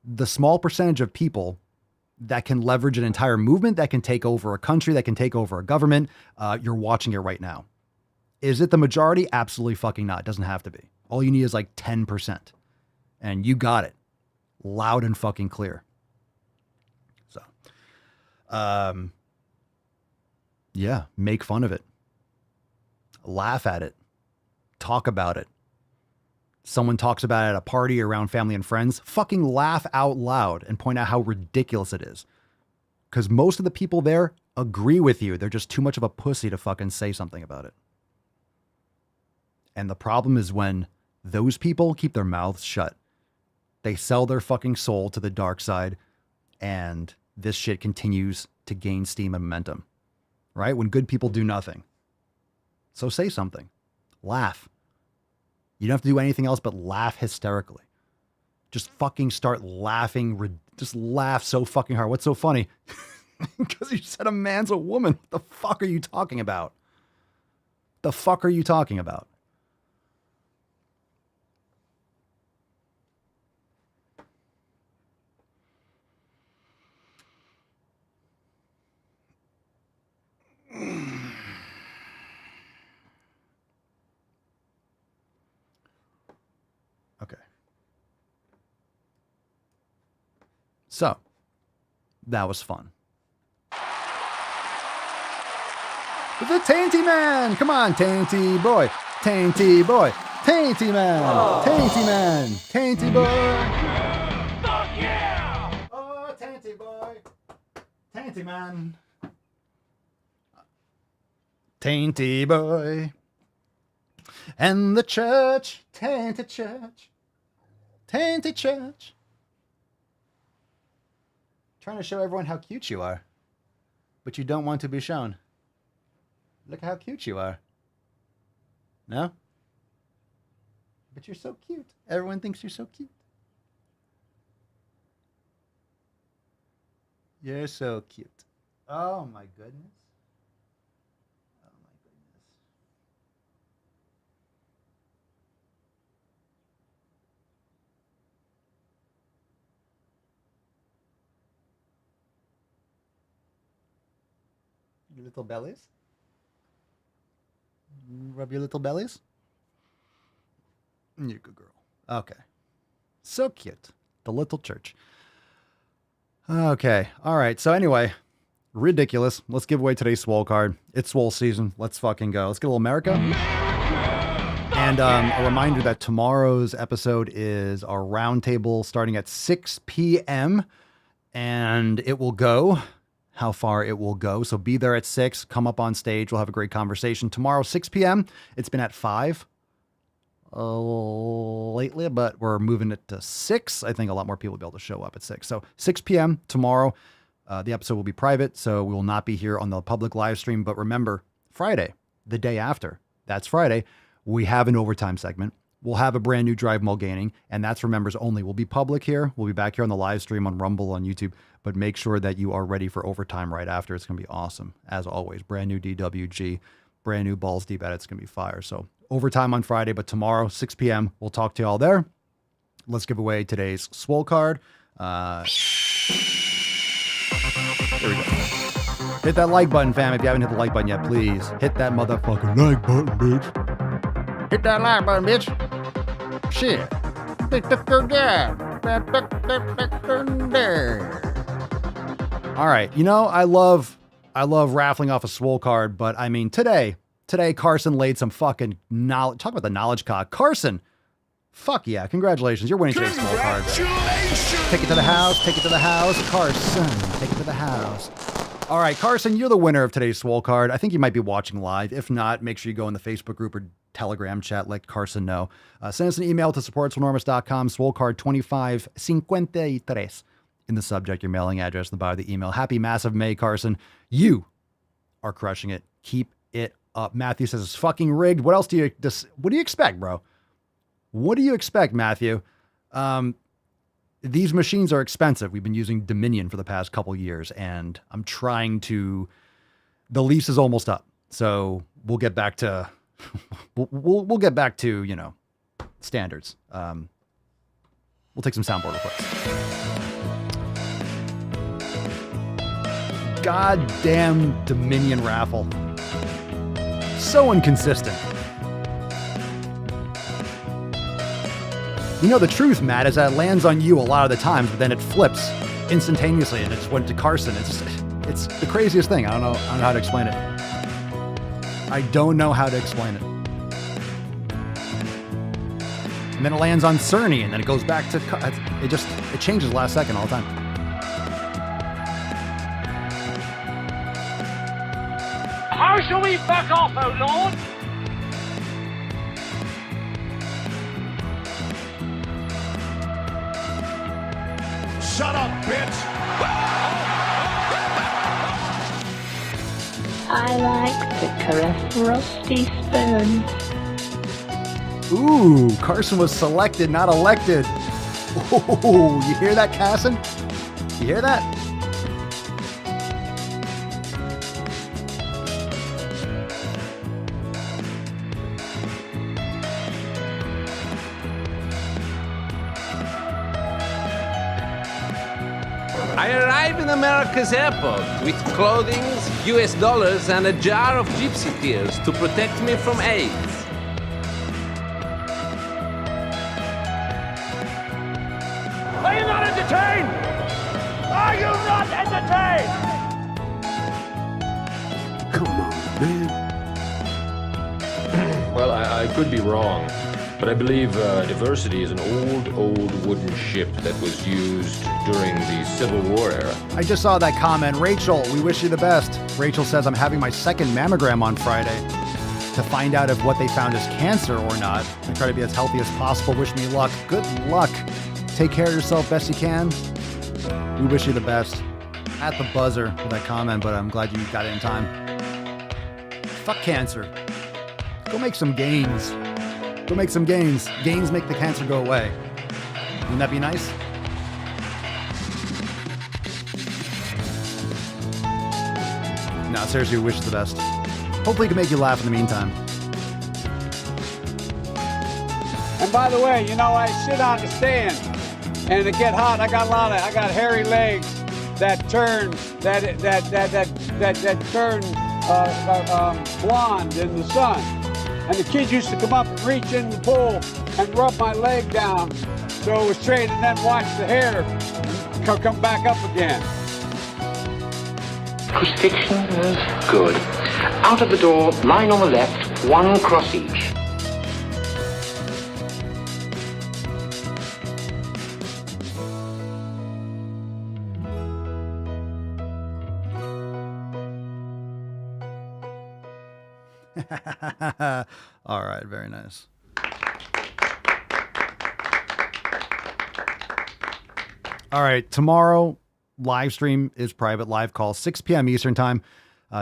the small percentage of people that can leverage an entire movement, that can take over a country, that can take over a government. You're watching it right now. Is it the majority? Absolutely fucking not. It doesn't have to be. All you need is like 10%. And you got it. Loud and fucking clear. So, yeah, make fun of it. Laugh at it. Talk about it. Someone talks about it at a party around family and friends. Fucking laugh out loud and point out how ridiculous it is. Because most of the people there agree with you. They're just too much of a pussy to fucking say something about it. And the problem is when those people keep their mouths shut. They sell their fucking soul to the dark side, and this shit continues to gain steam and momentum, right? When good people do nothing. So say something. Laugh. You don't have to do anything else but laugh hysterically. Just fucking start laughing. Just laugh so fucking hard. What's so funny? Because you said a man's a woman. What the fuck are you talking about? The fuck are you talking about? Okay. So, that was fun. The Tainty Man! Come on, Tainty boy! Tainty boy! Tainty Man! Oh. Tainty Man! Tainty boy! Fuck yeah! Oh, Tainty boy! Tainty Man! Tainty boy! And the church! Tainty church! Tainty church! Trying to show everyone how cute you are. But you don't want to be shown. Look how cute you are. No? But you're so cute. Everyone thinks you're so cute. You're so cute. Oh my goodness. Oh my goodness. Your little bellies? Rub your little bellies? You're a good girl. Okay. So cute. The little church. Okay. All right. So anyway, ridiculous. Let's give away today's Swole card. It's Swole season. Let's fucking go. Let's get a little America. And a reminder that tomorrow's episode is our roundtable starting at 6 p.m. And it will go how far it will go. So be there at 6. Come up on stage. We'll have a great conversation. Tomorrow, 6 p.m. It's been at 5 lately, but we're moving it to 6. I think a lot more people will be able to show up at 6. So 6 p.m. tomorrow. The episode will be private, so we will not be here on the public live stream. But remember, Friday, the day after, that's Friday, we have an overtime segment. We'll have a brand new Drive Mulgaining, and that's for members only. We'll be public here. We'll be back here on the live stream on Rumble, on YouTube, but make sure that you are ready for overtime right after. It's going to be awesome, as always. Brand new DWG, brand new Balls Deep Edit. It's going to be fire. So overtime on Friday, but tomorrow, 6 p.m., we'll talk to y'all there. Let's give away today's Swole card. There we go. Hit that like button, fam. If you haven't hit the like button yet, please hit that motherfucking like button, bitch. Hit that like button, bitch. Shit. All right. You know, I love raffling off a Swole card, but I mean, today Carson laid some fucking knowledge. Talk about the knowledge cock. Carson, fuck yeah. Congratulations. You're winning today's Swole card. Take it to the house. Take it to the house. Carson, take it to the house. All right, Carson, you're the winner of today's Swole card. I think you might be watching live. If not, make sure you go in the Facebook group or Telegram chat, let Carson know. Send us an email to support@swolenormous.com, Swole card 2553 in the subject, your mailing address, in the body of the email. Happy massive May, Carson. You are crushing it. Keep it up. Matthew says it's fucking rigged. What else do you expect, bro? What do you expect, Matthew? These machines are expensive. We've been using Dominion for the past couple years, and I'm trying to. The lease is almost up, so we'll get back to. We'll get back to, you know, standards. We'll take some soundboard requests. Goddamn Dominion raffle. So inconsistent. You know, the truth, Matt, is that it lands on you a lot of the times, but then it flips instantaneously and it just went to Carson. It's the craziest thing. I don't know how to explain it. I don't know how to explain it. And then it lands on Cerny, and then it goes back to... It changes last second all the time. How shall we fuck off, oh Lord? Shut up, bitch! I like to caress rusty spoons. Ooh, Carson was selected, not elected. Ooh, you hear that, Carson? You hear that? I arrive in America's airport with clothing, US dollars, and a jar of gypsy tears to protect me from AIDS. Are you not entertained? Are you not entertained? Come on, man. Well, I could be wrong, but I believe diversity is an old wooden ship that was used during the Civil War era. I just saw that comment. Rachel, we wish you the best. Rachel says, I'm having my second mammogram on Friday to find out if what they found is cancer or not. I try to be as healthy as possible. Wish me luck. Good luck. Take care of yourself best you can. We wish you the best. At the buzzer for that comment, but I'm glad you got it in time. Fuck cancer. Go make some gains. Go make some gains. Gains make the cancer go away. Wouldn't that be nice? Yeah, seriously, we wish you the best. Hopefully, it can make you laugh in the meantime. And by the way, you know, I sit on the stand, and it get hot. I got hairy legs that turn blonde in the sun. And the kids used to come up and reach in the pool and rub my leg down so it was straight, and then watch the hair come back up again. Crucifixion is good. Out of the door, line on the left, 1 cross each. All right, very nice. All right, tomorrow, live stream is private, live call, 6 p.m. Eastern time.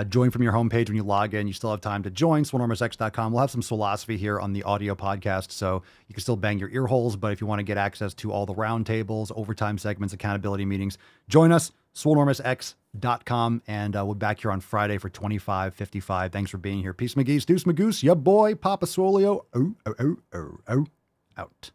Join from your homepage when you log in. You still have time to join, swolenormousx.com. We'll have some philosophy here on the audio podcast, so you can still bang your ear holes, but if you want to get access to all the roundtables, overtime segments, accountability meetings, join us, swolenormousx.com, and we'll be back here on Friday for 2555. Thanks for being here. Peace, McGee's, Deuce Magoose, ya boy, Papa Swolio, out.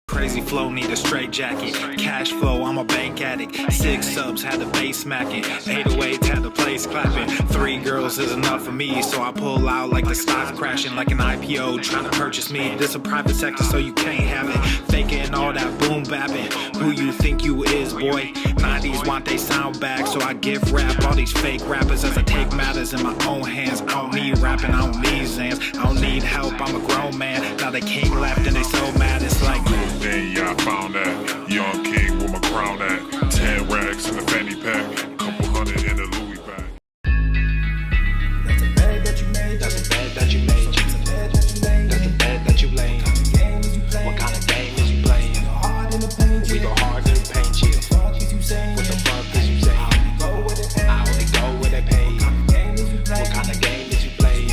Crazy flow, need a straight jacket. Cash flow, I'm a bank addict. 6 subs, had the bass smacking. 808s, had the place clapping. 3 girls is enough for me, so I pull out like the stock crashing. Like an IPO, trying to purchase me. This a private sector, so you can't have it. Faking all that boom bapping. Who you think you is, boy? 90s want they sound back, so I give rap all these fake rappers as I take matters in my own hands. I don't need rapping, I don't need Zans. I don't need help, I'm a grown man. Now they king left and they so mad, it's like... Yeah, I found that. Young king with my crown at. 10 racks in the fanny pack. Couple hundred in the Louis bag. That's a bed that you made. That's a bed that you made. That's a bed that you made. That's a bed that you laid. What kind of game is you playing? We go hard in the paint, chill. What the fuck is you saying? I only go where they pay. What kind of game is you playing?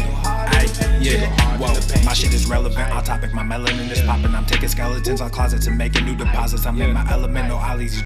Yeah, whoa, my shit is relevant, on topic, my melanin is popping. I'm taking skeletons on closets and making new deposits. I'm in my element, no ollies.